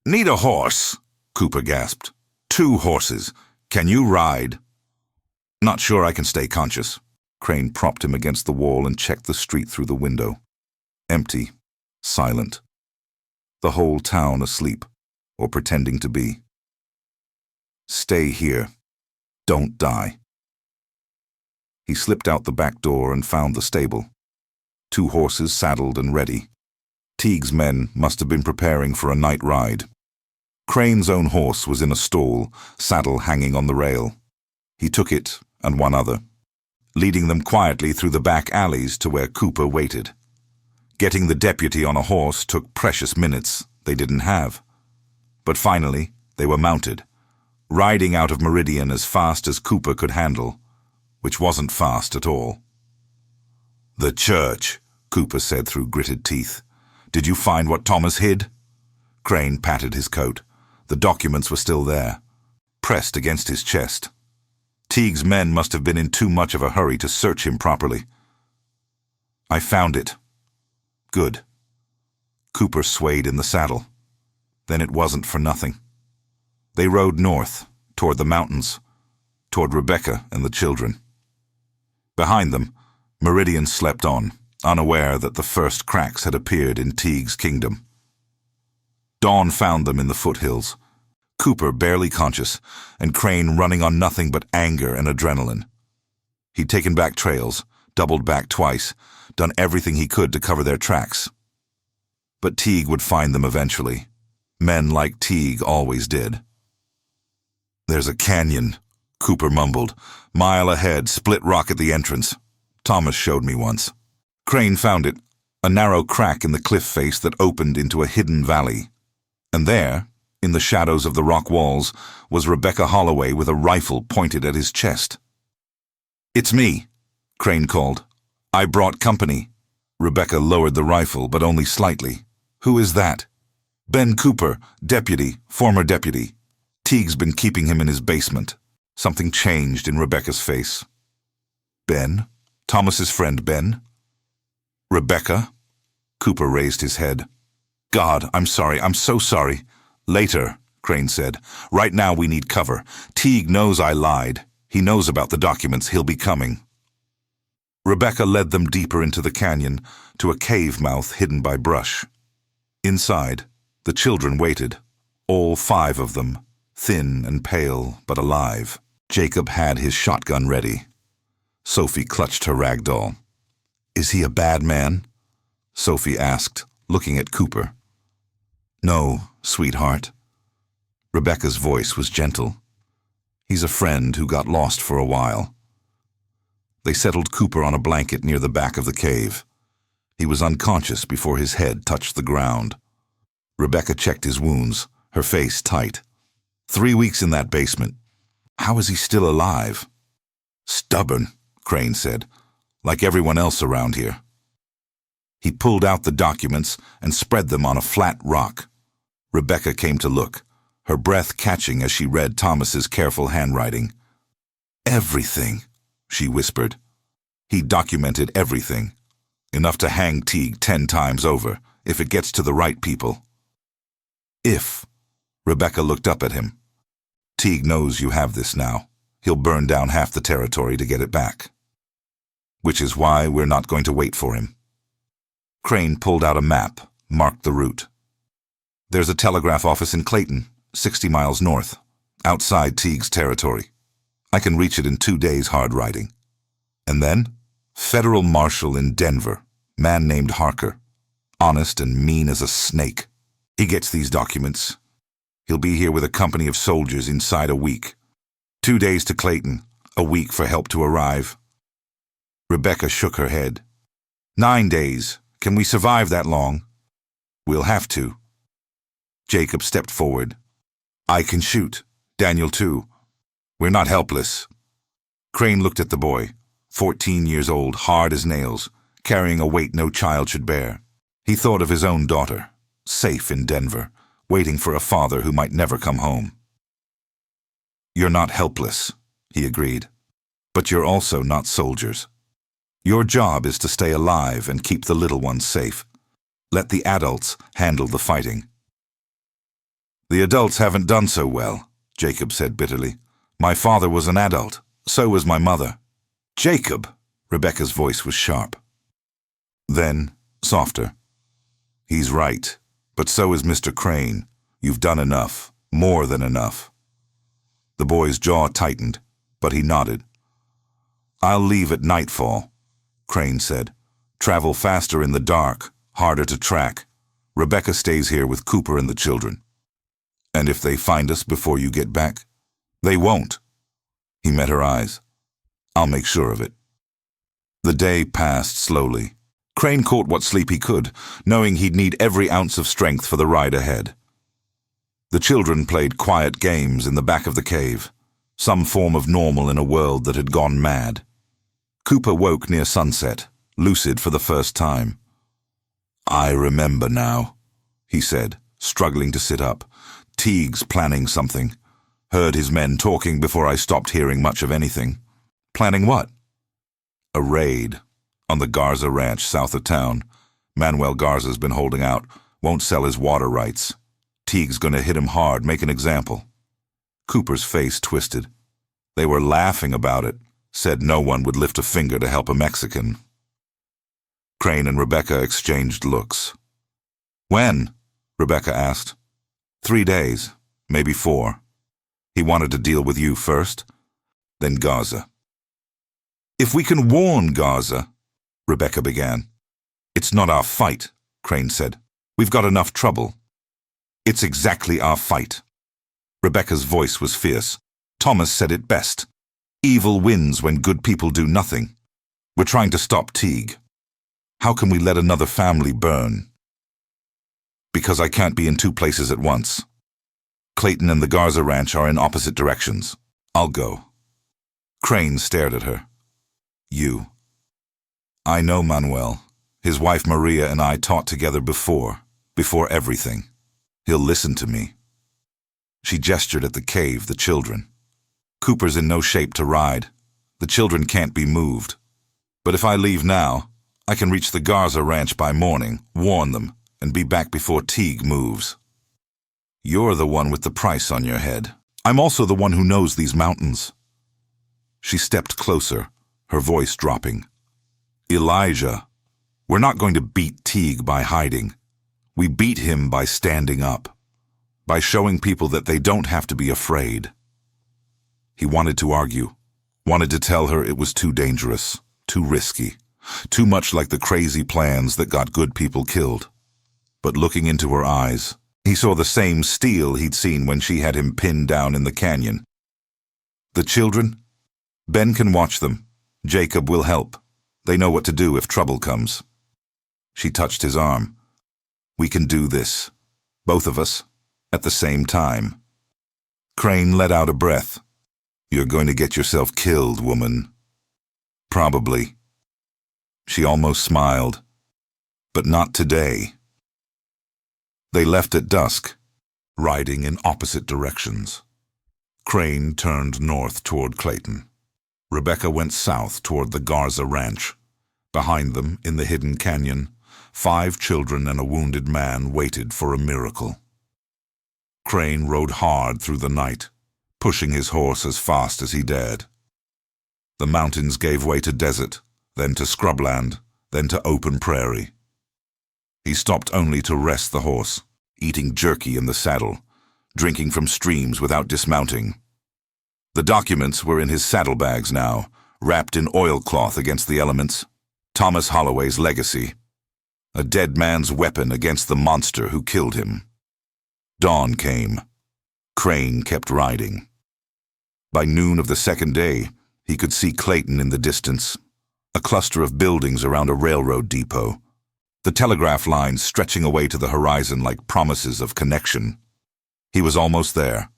"Need a horse," Cooper gasped. "2 horses. Can you ride?" "Not sure I can stay conscious." Crane propped him against the wall and checked the street through the window. Empty. Silent. The whole town asleep, or pretending to be. "Stay here. Don't die." He slipped out the back door and found the stable. 2 horses saddled and ready. Teague's men must have been preparing for a night ride. Crane's own horse was in a stall, saddle hanging on the rail. He took it and one other, leading them quietly through the back alleys to where Cooper waited. Getting the deputy on a horse took precious minutes they didn't have. But finally, they were mounted, riding out of Meridian as fast as Cooper could handle, which wasn't fast at all. "The church," Cooper said through gritted teeth. "Did you find what Thomas hid?" Crane patted his coat. The documents were still there, pressed against his chest. Teague's men must have been in too much of a hurry to search him properly. "I found it." "Good." Cooper swayed in the saddle. Then it wasn't for nothing. They rode north, toward the mountains, toward Rebecca and the children. Behind them, Meridian slept on, unaware that the first cracks had appeared in Teague's kingdom. Dawn found them in the foothills, Cooper barely conscious, and Crane running on nothing but anger and adrenaline. He'd taken back trails, doubled back twice, done everything he could to cover their tracks. But Teague would find them eventually. Men like Teague always did. "There's a canyon," Cooper mumbled. "Mile ahead, split rock at the entrance. Thomas showed me once." Crane found it, a narrow crack in the cliff face that opened into a hidden valley. And there, in the shadows of the rock walls, was Rebecca Holloway with a rifle pointed at his chest. "It's me," Crane called. "I brought company." Rebecca lowered the rifle, but only slightly. "Who is that?" "Ben Cooper, deputy, former deputy. Teague's been keeping him in his basement." Something changed in Rebecca's face. "Ben? Thomas's friend Ben?" "Rebecca?" Cooper raised his head. "God, I'm sorry, I'm so sorry." "Later," Crane said. "Right now we need cover. Teague knows I lied. He knows about the documents. He'll be coming." Rebecca led them deeper into the canyon, to a cave mouth hidden by brush. Inside, the children waited, all 5 of them, thin and pale but alive. Jacob had his shotgun ready. Sophie clutched her rag doll. "Is he a bad man?" Sophie asked, looking at Cooper. "No, sweetheart." Rebecca's voice was gentle. "He's a friend who got lost for a while." They settled Cooper on a blanket near the back of the cave. He was unconscious before his head touched the ground. Rebecca checked his wounds, her face tight. 3 weeks in that basement. How is he still alive? "Stubborn," Crane said, "like everyone else around here." He pulled out the documents and spread them on a flat rock. Rebecca came to look, her breath catching as she read Thomas's careful handwriting. "Everything," she whispered. He documented everything. Enough to hang Teague 10 times over, if it gets to the right people. "If," Rebecca looked up at him. "Teague knows you have this now. He'll burn down half the territory to get it back. Which is why we're not going to wait for him." Crane pulled out a map, marked the route. "There's a telegraph office in Clayton, 60 miles north, outside Teague's territory. I can reach it in 2 days hard riding. And then, federal marshal in Denver, man named Harker, honest and mean as a snake. He gets these documents. He'll be here with a company of soldiers inside a week. 2 days to Clayton, a week for help to arrive. Rebecca shook her head. 9 days. Can we survive that long? We'll have to. Jacob stepped forward. I can shoot. Daniel too. We're not helpless. Crane looked at the boy, 14 years old, hard as nails, carrying a weight no child should bear. He thought of his own daughter, safe in Denver, waiting for a father who might never come home. You're not helpless, he agreed, but you're also not soldiers. Your job is to stay alive and keep the little ones safe. Let the adults handle the fighting. The adults haven't done so well, Jacob said bitterly. My father was an adult. So was my mother. Jacob! Rebecca's voice was sharp. Then, softer. He's right, but so is Mr. Crane. You've done enough, more than enough. The boy's jaw tightened, but he nodded. I'll leave at nightfall, Crane said. Travel faster in the dark, harder to track. Rebecca stays here with Cooper and the children. And if they find us before you get back? They won't. He met her eyes. I'll make sure of it. The day passed slowly. Crane caught what sleep he could, knowing he'd need every ounce of strength for the ride ahead. The children played quiet games in the back of the cave, some form of normal in a world that had gone mad. Cooper woke near sunset, lucid for the first time. I remember now, he said, struggling to sit up. Teague's planning something. Heard his men talking before I stopped hearing much of anything. Planning what? A raid on the Garza Ranch south of town. Manuel Garza's been holding out, won't sell his water rights. Teague's gonna hit him hard, make an example. Cooper's face twisted. They were laughing about it, said no one would lift a finger to help a Mexican. Crane and Rebecca exchanged looks. When? Rebecca asked. 3 days, maybe 4. He wanted to deal with you first, then Garza. If we can warn Garza, Rebecca began. It's not our fight, Crane said. We've got enough trouble. It's exactly our fight. Rebecca's voice was fierce. Thomas said it best. Evil wins when good people do nothing. We're trying to stop Teague. How can we let another family burn? Because I can't be in 2 places at once. Clayton and the Garza Ranch are in opposite directions. I'll go. Crane stared at her. You. I know Manuel. His wife Maria and I taught together before everything. He'll listen to me. She gestured at the cave, the children. Cooper's in no shape to ride. The children can't be moved. But if I leave now, I can reach the Garza Ranch by morning, warn them, and be back before Teague moves. You're the one with the price on your head. I'm also the one who knows these mountains. She stepped closer, her voice dropping. Elijah, we're not going to beat Teague by hiding. We beat him by standing up, by showing people that they don't have to be afraid. He wanted to argue, wanted to tell her it was too dangerous, too risky, too much like the crazy plans that got good people killed. But looking into her eyes, he saw the same steel he'd seen when she had him pinned down in the canyon. The children? Ben can watch them. Jacob will help. They know what to do if trouble comes. She touched his arm. We can do this, both of us, at the same time. Crane let out a breath. You're going to get yourself killed, woman. Probably. She almost smiled. But not today. They left at dusk, riding in opposite directions. Crane turned north toward Clayton. Rebecca went south toward the Garza Ranch. Behind them, in the hidden canyon, 5 children and a wounded man waited for a miracle. Crane rode hard through the night, pushing his horse as fast as he dared. The mountains gave way to desert, then to scrubland, then to open prairie. He stopped only to rest the horse, eating jerky in the saddle, drinking from streams without dismounting. The documents were in his saddlebags now, wrapped in oilcloth against the elements. Thomas Holloway's legacy. A dead man's weapon against the monster who killed him. Dawn came. Crane kept riding. By noon of the second day, he could see Clayton in the distance, a cluster of buildings around a railroad depot, the telegraph lines stretching away to the horizon like promises of connection. He was almost there.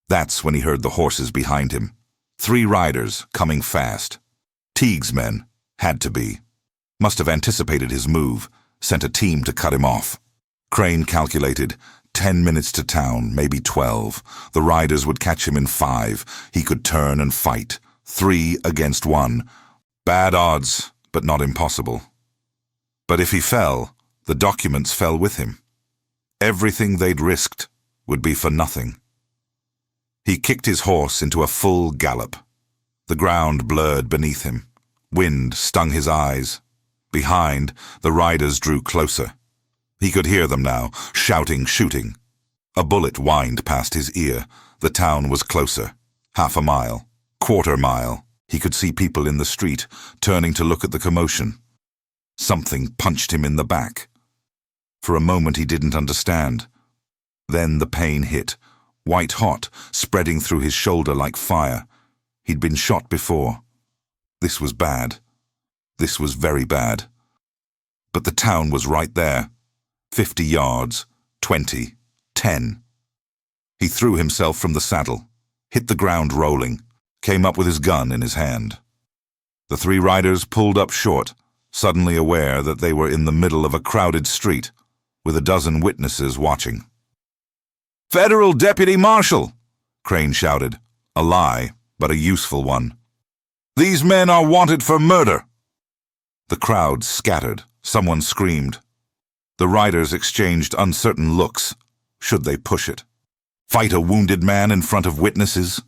That's when he heard the horses behind him. 3 riders coming fast. Teague's men. Had to be. Must have anticipated his move, sent a team to cut him off. Crane calculated 10 minutes to town, maybe 12. The riders would catch him in 5. He could turn and fight. 3 against 1. Bad odds, but not impossible. But if he fell, the documents fell with him. Everything they'd risked would be for nothing. He kicked his horse into a full gallop. The ground blurred beneath him. Wind stung his eyes. Behind, the riders drew closer. He could hear them now, shouting, shooting. A bullet whined past his ear. The town was closer. Half a mile. Quarter mile. He could see people in the street, turning to look at the commotion. Something punched him in the back. For a moment he didn't understand. Then the pain hit, white hot, spreading through his shoulder like fire. He'd been shot before. This was bad. This was very bad. But the town was right there. 50 yards, 20, 10. He threw himself from the saddle, hit the ground rolling, came up with his gun in his hand. The 3 riders pulled up short, suddenly aware that they were in the middle of a crowded street, with a dozen witnesses watching. "Federal Deputy Marshal!" Crane shouted, a lie, but a useful one. "These men are wanted for murder!" The crowd scattered. Someone screamed. The riders exchanged uncertain looks. Should they push it? Fight a wounded man in front of witnesses?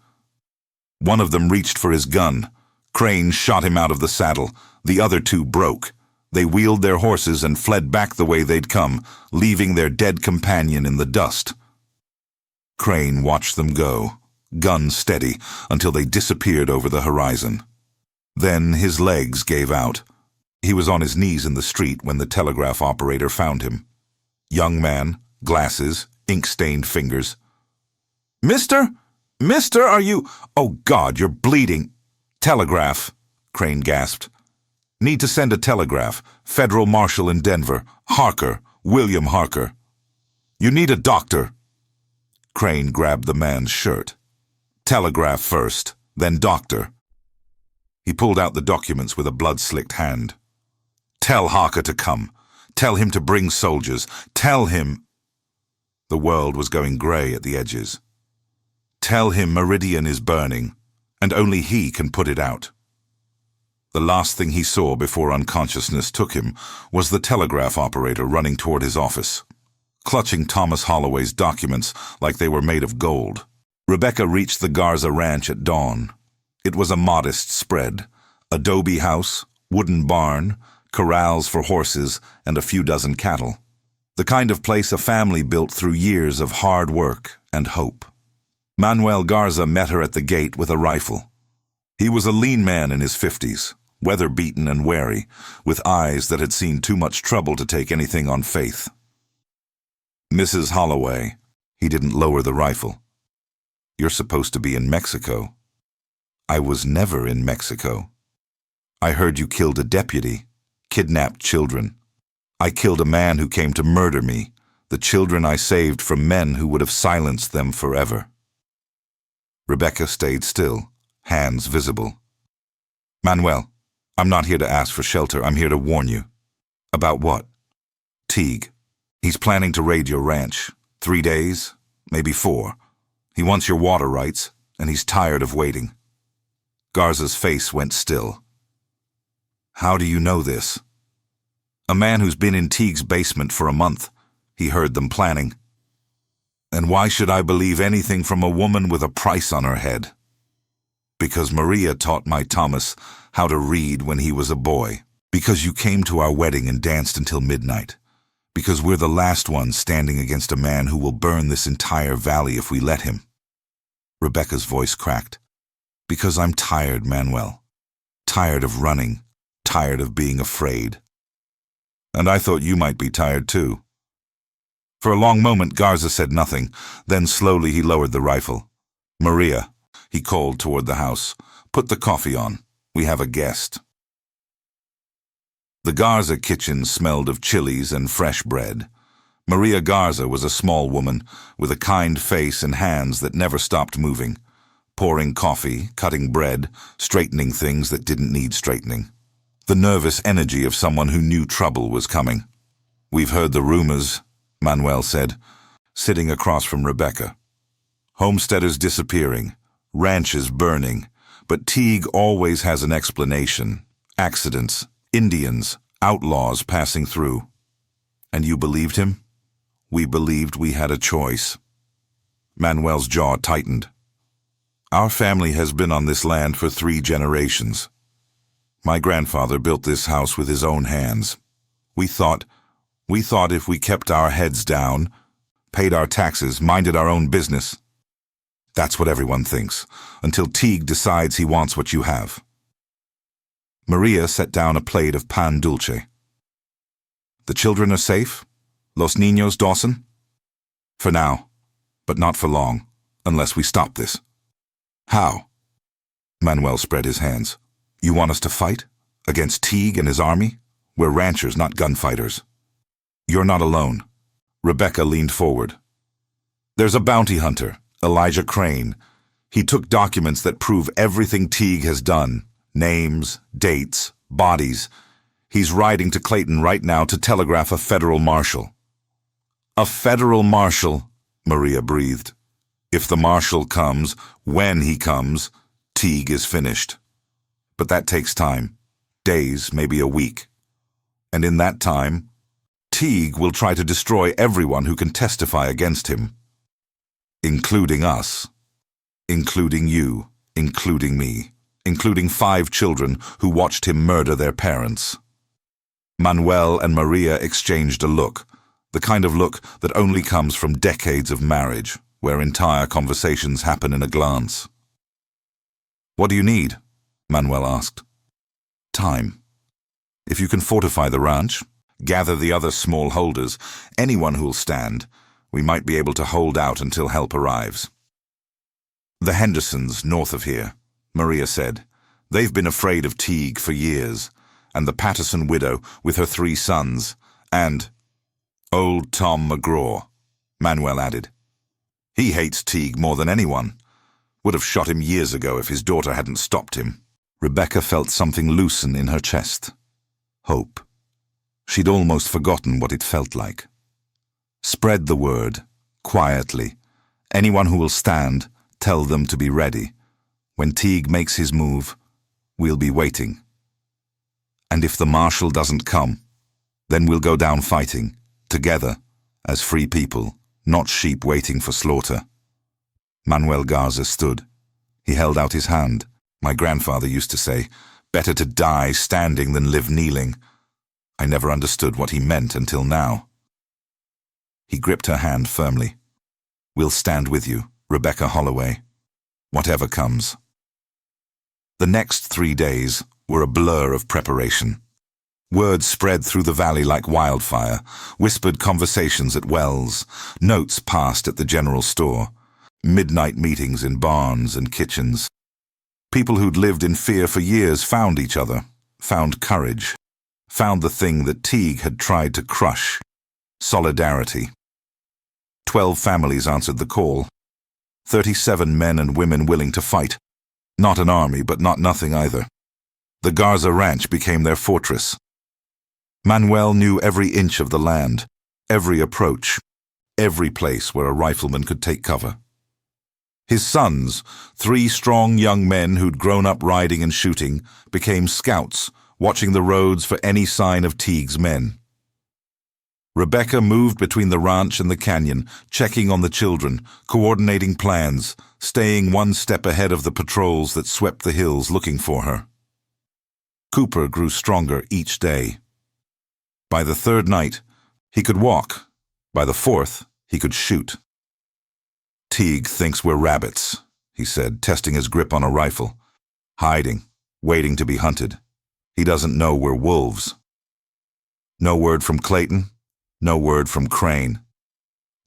One of them reached for his gun. Crane shot him out of the saddle. The other 2 broke. They wheeled their horses and fled back the way they'd come, leaving their dead companion in the dust. Crane watched them go, gun steady, until they disappeared over the horizon. Then his legs gave out. He was on his knees in the street when the telegraph operator found him. Young man, glasses, ink-stained fingers. "Mister? Mister, are you— Oh, God, you're bleeding." "Telegraph," Crane gasped. "Need to send a telegraph. Federal Marshal in Denver. Harker, William Harker." "You need a doctor." Crane grabbed the man's shirt. "Telegraph first, then doctor." He pulled out the documents with a blood-slicked hand. "Tell Harker to come. Tell him to bring soldiers. Tell him—" The world was going gray at the edges. "Tell him Meridian is burning, and only he can put it out." The last thing he saw before unconsciousness took him was the telegraph operator running toward his office, clutching Thomas Holloway's documents like they were made of gold. Rebecca reached the Garza ranch at dawn. It was a modest spread. Adobe house, wooden barn, corrals for horses, and a few dozen cattle. The kind of place a family built through years of hard work and hope. Manuel Garza met her at the gate with a rifle. He was a lean man in his 50s, weather-beaten and wary, with eyes that had seen too much trouble to take anything on faith. "Mrs. Holloway," he didn't lower the rifle. "You're supposed to be in Mexico." "I was never in Mexico." "I heard you killed a deputy, kidnapped children. I killed a man who came to murder me, the children I saved from men who would have silenced them forever." Rebecca stayed still, hands visible. "Manuel, I'm not here to ask for shelter. I'm here to warn you." "About what?" "Teague. He's planning to raid your ranch. 3 days, maybe 4. He wants your water rights, and he's tired of waiting." Garza's face went still. "How do you know this?" "A man who's been in Teague's basement for a month. He heard them planning." "And why should I believe anything from a woman with a price on her head?" "Because Maria taught my Thomas how to read when he was a boy. Because you came to our wedding and danced until midnight. Because we're the last ones standing against a man who will burn this entire valley if we let him." Rebecca's voice cracked. "Because I'm tired, Manuel. Tired of running, tired of being afraid. And I thought you might be tired too. For a long moment Garza said nothing, then slowly he lowered the rifle. Maria, he called toward the house, put the coffee on. We have a guest. The Garza kitchen smelled of chilies and fresh bread. Maria Garza was a small woman with a kind face and hands that never stopped moving, pouring coffee, cutting bread, straightening things that didn't need straightening. The nervous energy of someone who knew trouble was coming. We've heard the rumors, Manuel said, sitting across from Rebecca. Homesteaders disappearing, ranches burning, but Teague always has an explanation. Accidents, Indians, outlaws passing through. And you believed him? We believed we had a choice. Manuel's jaw tightened. Our family has been on this land for 3 generations. My grandfather built this house with his own hands. We thought if we kept our heads down, paid our taxes, minded our own business. That's what everyone thinks, until Teague decides he wants what you have. Maria set down a plate of pan dulce. The children are safe? Los niños, Dawson? For now, but not for long, unless we stop this. How? Manuel spread his hands. You want us to fight? Against Teague and his army? We're ranchers, not gunfighters. You're not alone. Rebecca leaned forward. There's a bounty hunter, Elijah Crane. He took documents that prove everything Teague has done. Names, dates, bodies. He's riding to Clayton right now to telegraph a federal marshal. A federal marshal, Maria breathed. If the marshal comes, when he comes, Teague is finished. But that takes time. Days, maybe a week. And in that time, Teague will try to destroy everyone who can testify against him. Including us. Including you. Including me. Including 5 children who watched him murder their parents. Manuel and Maria exchanged a look, the kind of look that only comes from decades of marriage, where entire conversations happen in a glance. What do you need? Manuel asked. Time. If you can fortify the ranch, gather the other small holders, anyone who'll stand, we might be able to hold out until help arrives. The Hendersons, north of here, Maria said. They've been afraid of Teague for years, and the Patterson widow with her 3 sons, and old Tom McGraw, Manuel added. He hates Teague more than anyone. Would have shot him years ago if his daughter hadn't stopped him. Rebecca felt something loosen in her chest. Hope. She'd almost forgotten what it felt like. Spread the word, quietly. Anyone who will stand, tell them to be ready. When Teague makes his move, we'll be waiting. And if the marshal doesn't come, then we'll go down fighting, together, as free people, not sheep waiting for slaughter. Manuel Garza stood. He held out his hand. My grandfather used to say, better to die standing than live kneeling. I never understood what he meant until now. He gripped her hand firmly. We'll stand with you, Rebecca Holloway. Whatever comes. The next 3 days were a blur of preparation. Word spread through the valley like wildfire, whispered conversations at wells, notes passed at the general store, midnight meetings in barns and kitchens. People who'd lived in fear for years found each other, found courage, found the thing that Teague had tried to crush, solidarity. 12 families answered the call. 37 men and women willing to fight. Not an army, but not nothing either. The Garza Ranch became their fortress. Manuel knew every inch of the land, every approach, every place where a rifleman could take cover. His sons, 3 strong young men who'd grown up riding and shooting, became scouts, watching the roads for any sign of Teague's men. Rebecca moved between the ranch and the canyon, checking on the children, coordinating plans, staying 1 step ahead of the patrols that swept the hills looking for her. Cooper grew stronger each day. By the 3rd night, he could walk. By the 4th, he could shoot. Teague thinks we're rabbits, he said, testing his grip on a rifle. Hiding, waiting to be hunted. He doesn't know we're wolves. No word from Clayton, no word from Crane.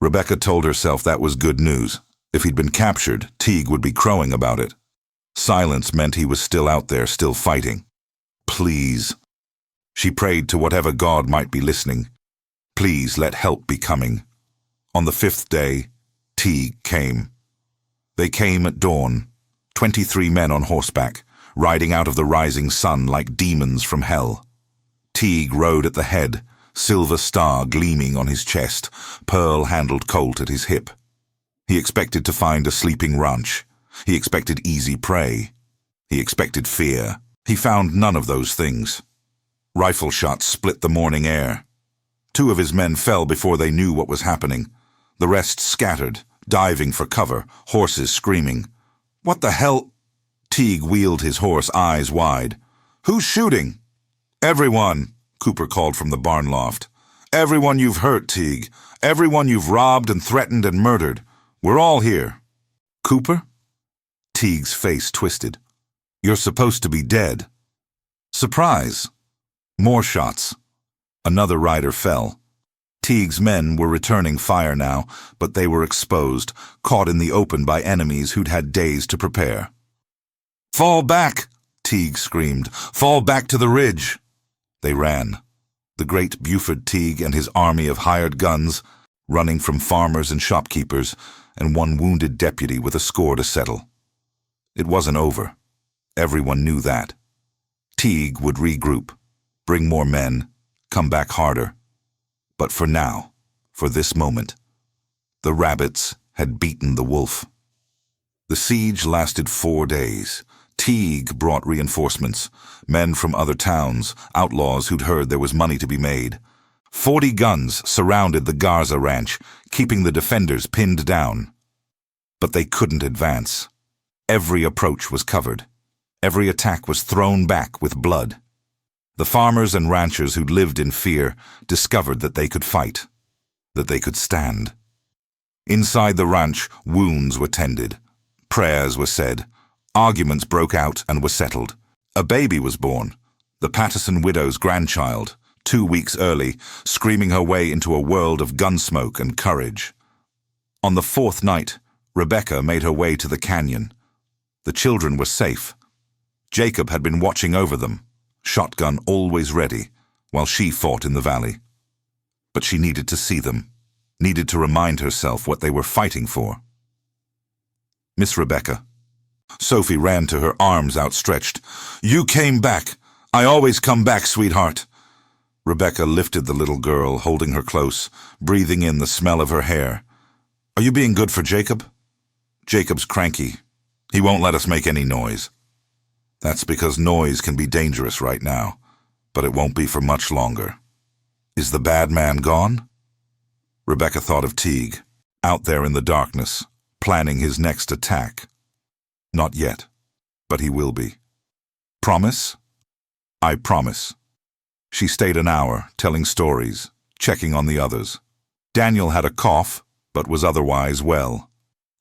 Rebecca told herself that was good news. If he'd been captured, Teague would be crowing about it. Silence meant he was still out there, still fighting. Please. She prayed to whatever God might be listening. Please let help be coming. On the 5th day, Teague came. They came at dawn, 23 men on horseback, riding out of the rising sun like demons from hell. Teague rode at the head, silver star gleaming on his chest, pearl-handled Colt at his hip. He expected to find a sleeping ranch. He expected easy prey. He expected fear. He found none of those things. Rifle shots split the morning air. 2 of his men fell before they knew what was happening. The rest scattered, diving for cover, horses screaming. What the hell? Teague wheeled his horse, eyes wide. Who's shooting? Everyone, Cooper called from the barn loft. Everyone you've hurt, Teague. Everyone you've robbed and threatened and murdered. We're all here. Cooper? Teague's face twisted. You're supposed to be dead. Surprise. More shots. Another rider fell. Teague's men were returning fire now, but they were exposed, caught in the open by enemies who'd had days to prepare. Fall back, Teague screamed. Fall back to the ridge. They ran. The great Buford Teague and his army of hired guns, running from farmers and shopkeepers, and 1 wounded deputy with a score to settle. It wasn't over. Everyone knew that. Teague would regroup, bring more men, come back harder. But for now, for this moment, the rabbits had beaten the wolf. The siege lasted 4 days. Teague brought reinforcements, men from other towns, outlaws who'd heard there was money to be made. 40 guns surrounded the Garza ranch, keeping the defenders pinned down. But they couldn't advance. Every approach was covered. Every attack was thrown back with blood. The farmers and ranchers who'd lived in fear discovered that they could fight, that they could stand. Inside the ranch, wounds were tended. Prayers were said. Arguments broke out and were settled. A baby was born, the Patterson widow's grandchild, 2 weeks early, screaming her way into a world of gunsmoke and courage. On the 4th night, Rebecca made her way to the canyon. The children were safe. Jacob had been watching over them, shotgun always ready, while she fought in the valley. But she needed to see them, needed to remind herself what they were fighting for. Miss Rebecca. Sophie ran to her, arms outstretched. You came back. I always come back, sweetheart. Rebecca lifted the little girl, holding her close, breathing in the smell of her hair. Are you being good for Jacob? Jacob's cranky. He won't let us make any noise. That's because noise can be dangerous right now, but it won't be for much longer. Is the bad man gone? Rebecca thought of Teague, out there in the darkness, planning his next attack. Not yet, but he will be. Promise? I promise. She stayed an hour, telling stories, checking on the others. Daniel had a cough, but was otherwise well.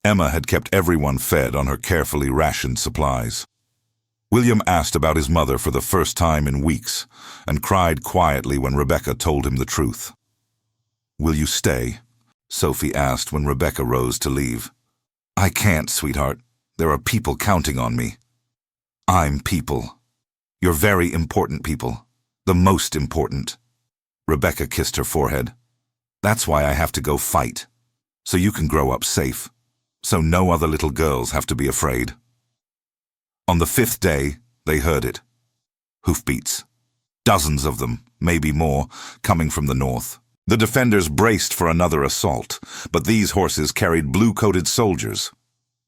Emma had kept everyone fed on her carefully rationed supplies. William asked about his mother for the first time in weeks, and cried quietly when Rebecca told him the truth. Will you stay? Sophie asked when Rebecca rose to leave. I can't, sweetheart. There are people counting on me. I'm people. You're very important people. The most important. Rebecca kissed her forehead. That's why I have to go fight. So you can grow up safe. So no other little girls have to be afraid. On the 5th day, they heard it. Hoofbeats. Dozens of them, maybe more, coming from the north. The defenders braced for another assault, but these horses carried blue-coated soldiers.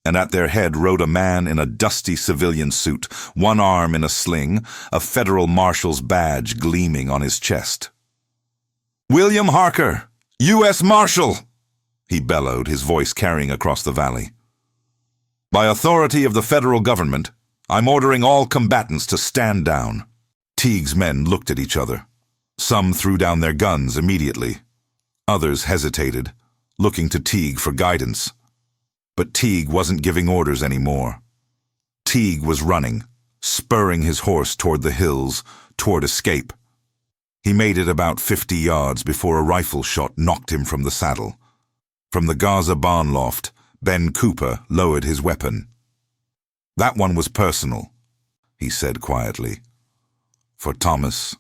And at their head rode a man in a dusty civilian suit, one arm in a sling, a federal marshal's badge gleaming on his chest. William Harker, U.S. Marshal! He bellowed, his voice carrying across the valley. By authority of the federal government, I'm ordering all combatants to stand down. Teague's men looked at each other. Some threw down their guns immediately. Others hesitated, looking to Teague for guidance. But Teague wasn't giving orders anymore. Teague was running, spurring his horse toward the hills, toward escape. He made it about 50 yards before a rifle shot knocked him from the saddle. From the Gaza barn loft, Ben Cooper lowered his weapon. "That one was personal," he said quietly, "for Thomas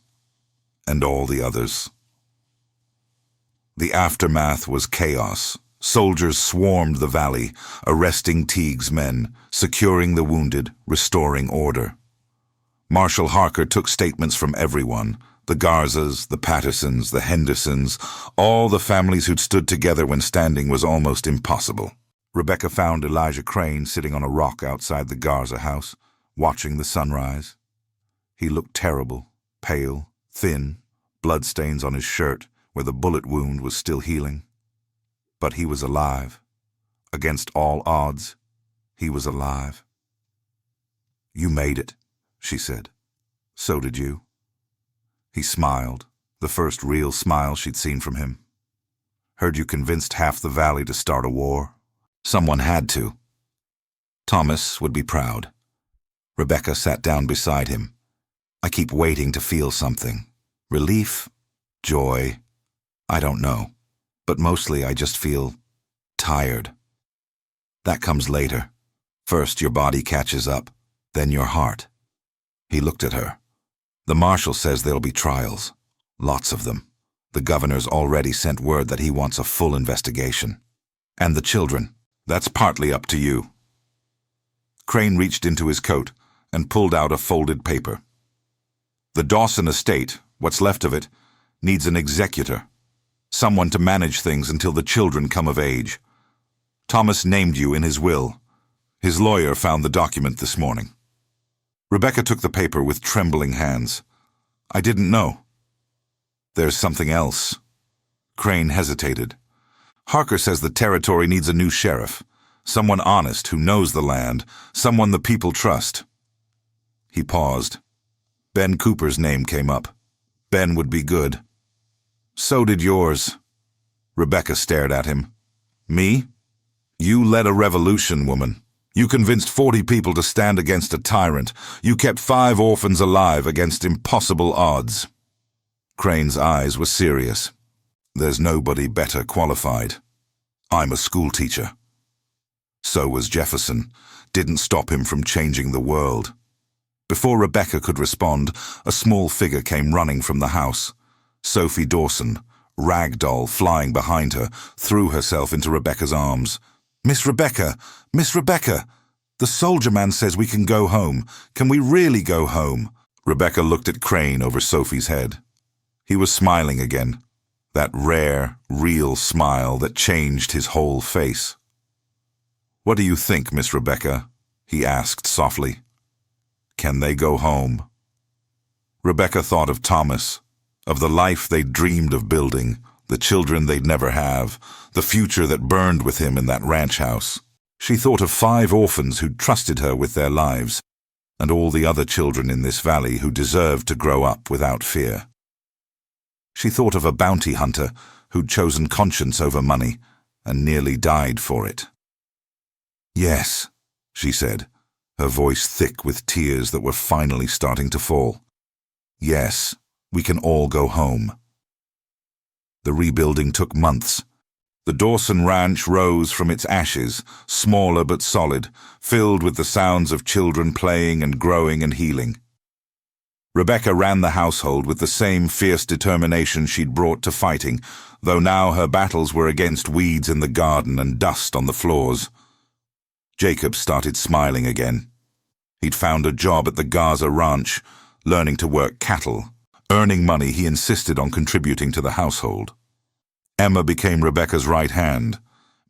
and all the others." The aftermath was chaos. Soldiers swarmed the valley, arresting Teague's men, securing the wounded, restoring order. Marshal Harker took statements from everyone, the Garzas, the Pattersons, the Hendersons, all the families who'd stood together when standing was almost impossible. Rebecca found Elijah Crane sitting on a rock outside the Garza house, watching the sunrise. He looked terrible, pale, thin, bloodstains on his shirt where the bullet wound was still healing. But he was alive. Against all odds, he was alive. "You made it," she said. "So did you." He smiled, the first real smile she'd seen from him. "Heard you convinced half the valley to start a war. Someone had to." Thomas would be proud. Rebecca sat down beside him. "I keep waiting to feel something. Relief? Joy? I don't know. But mostly I just feel tired. That comes later. First your body catches up, then your heart." He looked at her. "The marshal says there'll be trials. Lots of them. The governor's already sent word that he wants a full investigation. And the children, that's partly up to you." Crane reached into his coat and pulled out a folded paper. "The Dawson estate, what's left of it, needs an executor. Someone to manage things until the children come of age. Thomas named you in his will. His lawyer found the document this morning." Rebecca took the paper with trembling hands. "I didn't know." "There's something else." Crane hesitated. "Harker says the territory needs a new sheriff. Someone honest who knows the land, someone the people trust." He paused. Ben Cooper's name came up. Ben would be good. "So did yours." Rebecca stared at him. "Me? You led a revolution, woman. You convinced 40 people to stand against a tyrant. You kept 5 orphans alive against impossible odds." Crane's eyes were serious. "There's nobody better qualified. I'm a schoolteacher." So was Jefferson. Didn't stop him from changing the world. Before Rebecca could respond, a small figure came running from the house. Sophie Dawson, ragdoll flying behind her, threw herself into Rebecca's arms. "Miss Rebecca! Miss Rebecca! The soldier man says we can go home. Can we really go home?" Rebecca looked at Crane over Sophie's head. He was smiling again, that rare, real smile that changed his whole face. "What do you think, Miss Rebecca?" he asked softly. "Can they go home?" Rebecca thought of Thomas, of the life they'd dreamed of building, the children they'd never have, the future that burned with him in that ranch house. She thought of 5 orphans who'd trusted her with their lives, and all the other children in this valley who deserved to grow up without fear. She thought of a bounty hunter who'd chosen conscience over money and nearly died for it. "Yes," she said, her voice thick with tears that were finally starting to fall. "Yes, we can all go home." The rebuilding took months. The Dawson Ranch rose from its ashes, smaller but solid, filled with the sounds of children playing and growing and healing. Rebecca ran the household with the same fierce determination she'd brought to fighting, though now her battles were against weeds in the garden and dust on the floors. Jacob started smiling again. He'd found a job at the Gaza ranch, learning to work cattle. Earning money he insisted on contributing to the household. Emma became Rebecca's right hand,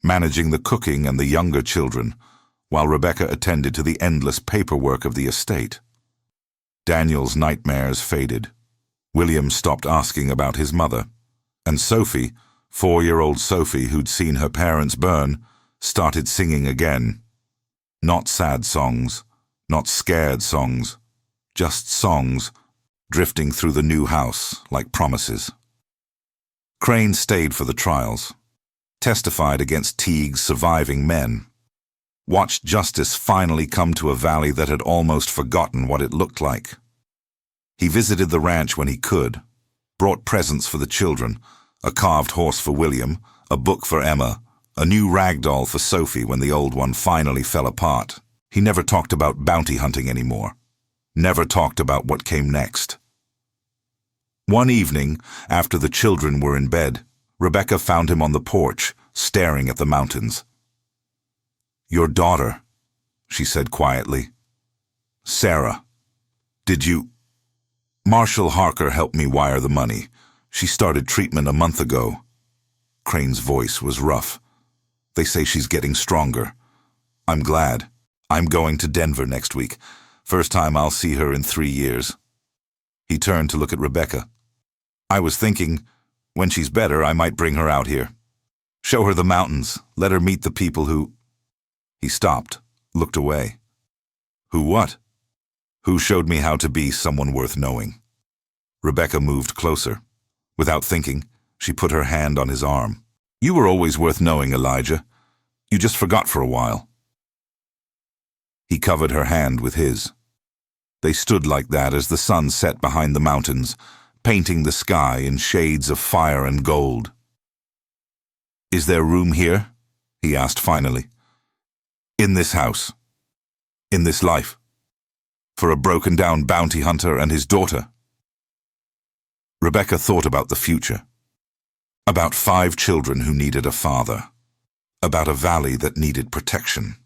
managing the cooking and the younger children, while Rebecca attended to the endless paperwork of the estate. Daniel's nightmares faded. William stopped asking about his mother. And Sophie, 4-year-old Sophie who'd seen her parents burn, started singing again. Not sad songs, not scared songs, just songs, drifting through the new house like promises. Crane stayed for the trials, testified against Teague's surviving men. watched justice finally come to a valley that had almost forgotten what it looked like. He visited the ranch when he could, brought presents for the children, a carved horse for William, a book for Emma, a new rag doll for Sophie when the old one finally fell apart. He never talked about bounty hunting anymore. Never talked about what came next. One evening, after the children were in bed, Rebecca found him on the porch, staring at the mountains. "Your daughter," she said quietly. "Sarah. Did you—" "Marshall Harker helped me wire the money. She started treatment a month ago." Crane's voice was rough. "They say she's getting stronger. I'm glad. I'm going to Denver next week. First time I'll see her in 3 years." He turned to look at Rebecca. "I was thinking, when she's better, I might bring her out here. Show her the mountains, let her meet the people who—" He stopped, looked away. "Who what?" "Who showed me how to be someone worth knowing." Rebecca moved closer. Without thinking, she put her hand on his arm. "You were always worth knowing, Elijah. You just forgot for a while." He covered her hand with his. They stood like that as the sun set behind the mountains, painting the sky in shades of fire and gold. "Is there room here?" he asked finally. "In this house. In this life. For a broken-down bounty hunter and his daughter." Rebecca thought about the future. About 5 children who needed a father. About a valley that needed protection.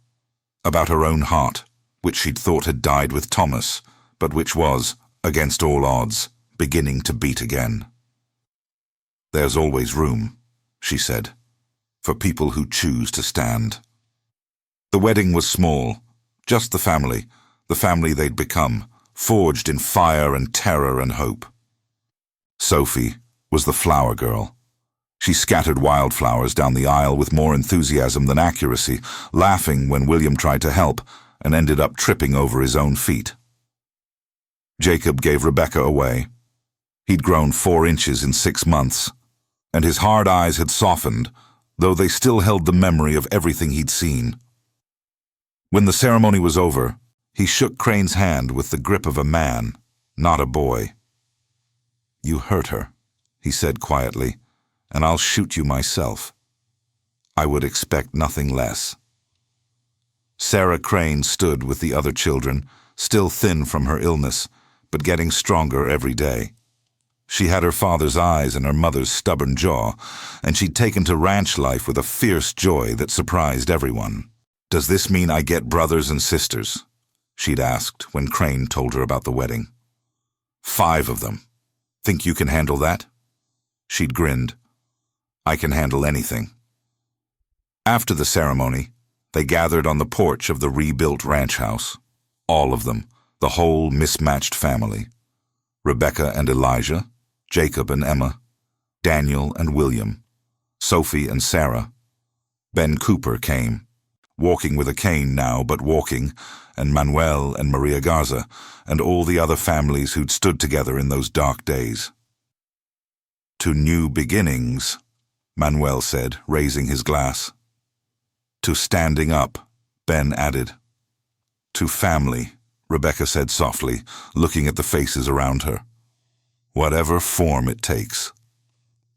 About her own heart, which she'd thought had died with Thomas, but which was, against all odds, beginning to beat again. "There's always room," she said, "for people who choose to stand." The wedding was small, just the family they'd become, forged in fire and terror and hope. Sophie was the flower girl. She scattered wildflowers down the aisle with more enthusiasm than accuracy, laughing when William tried to help and ended up tripping over his own feet. Jacob gave Rebecca away. He'd grown 4 inches in 6 months, and his hard eyes had softened, though they still held the memory of everything he'd seen. When the ceremony was over, he shook Crane's hand with the grip of a man, not a boy. "You hurt her," he said quietly, "and I'll shoot you myself. I would expect nothing less." Sarah Crane stood with the other children, still thin from her illness, but getting stronger every day. She had her father's eyes and her mother's stubborn jaw, and she'd taken to ranch life with a fierce joy that surprised everyone. "Does this mean I get brothers and sisters?" she'd asked when Crane told her about the wedding. 5 of them. Think you can handle that?" She'd grinned. "I can handle anything." After the ceremony, they gathered on the porch of the rebuilt ranch house. All of them, the whole mismatched family. Rebecca and Elijah, Jacob and Emma, Daniel and William, Sophie and Sarah. Ben Cooper came, walking with a cane now, but walking, and Manuel and Maria Garza, and all the other families who'd stood together in those dark days. "To new beginnings," Manuel said, raising his glass. "To standing up," Ben added. "To family," Rebecca said softly, looking at the faces around her. "Whatever form it takes."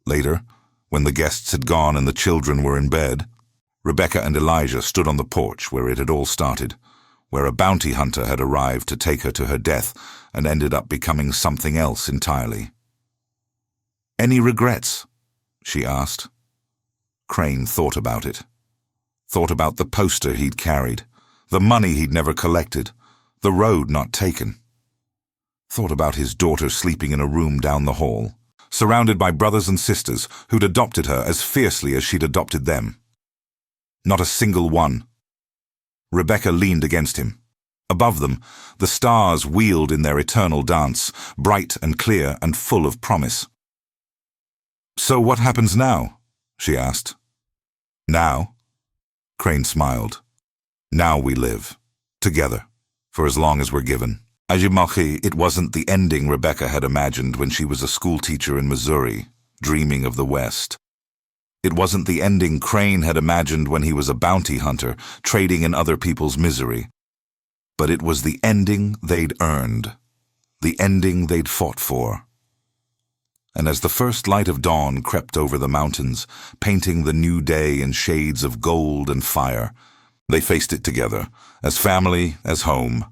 Later, when the guests had gone and the children were in bed, Rebecca and Elijah stood on the porch where it had all started, where a bounty hunter had arrived to take her to her death and ended up becoming something else entirely. "Any regrets?" she asked. Crane thought about it. Thought about the poster he'd carried, the money he'd never collected, the road not taken. Thought about his daughter sleeping in a room down the hall, surrounded by brothers and sisters who'd adopted her as fiercely as she'd adopted them. Not a single one. Rebecca leaned against him. Above them, the stars wheeled in their eternal dance, bright and clear and full of promise. "So what happens now?" she asked. "Now?" Crane smiled. "Now we live. Together. For as long as we're given." Ajimachi, it wasn't the ending Rebecca had imagined when she was a schoolteacher in Missouri, dreaming of the West. It wasn't the ending Crane had imagined when he was a bounty hunter, trading in other people's misery. But it was the ending they'd earned, the ending they'd fought for. And as the first light of dawn crept over the mountains, painting the new day in shades of gold and fire, they faced it together, as family, as home,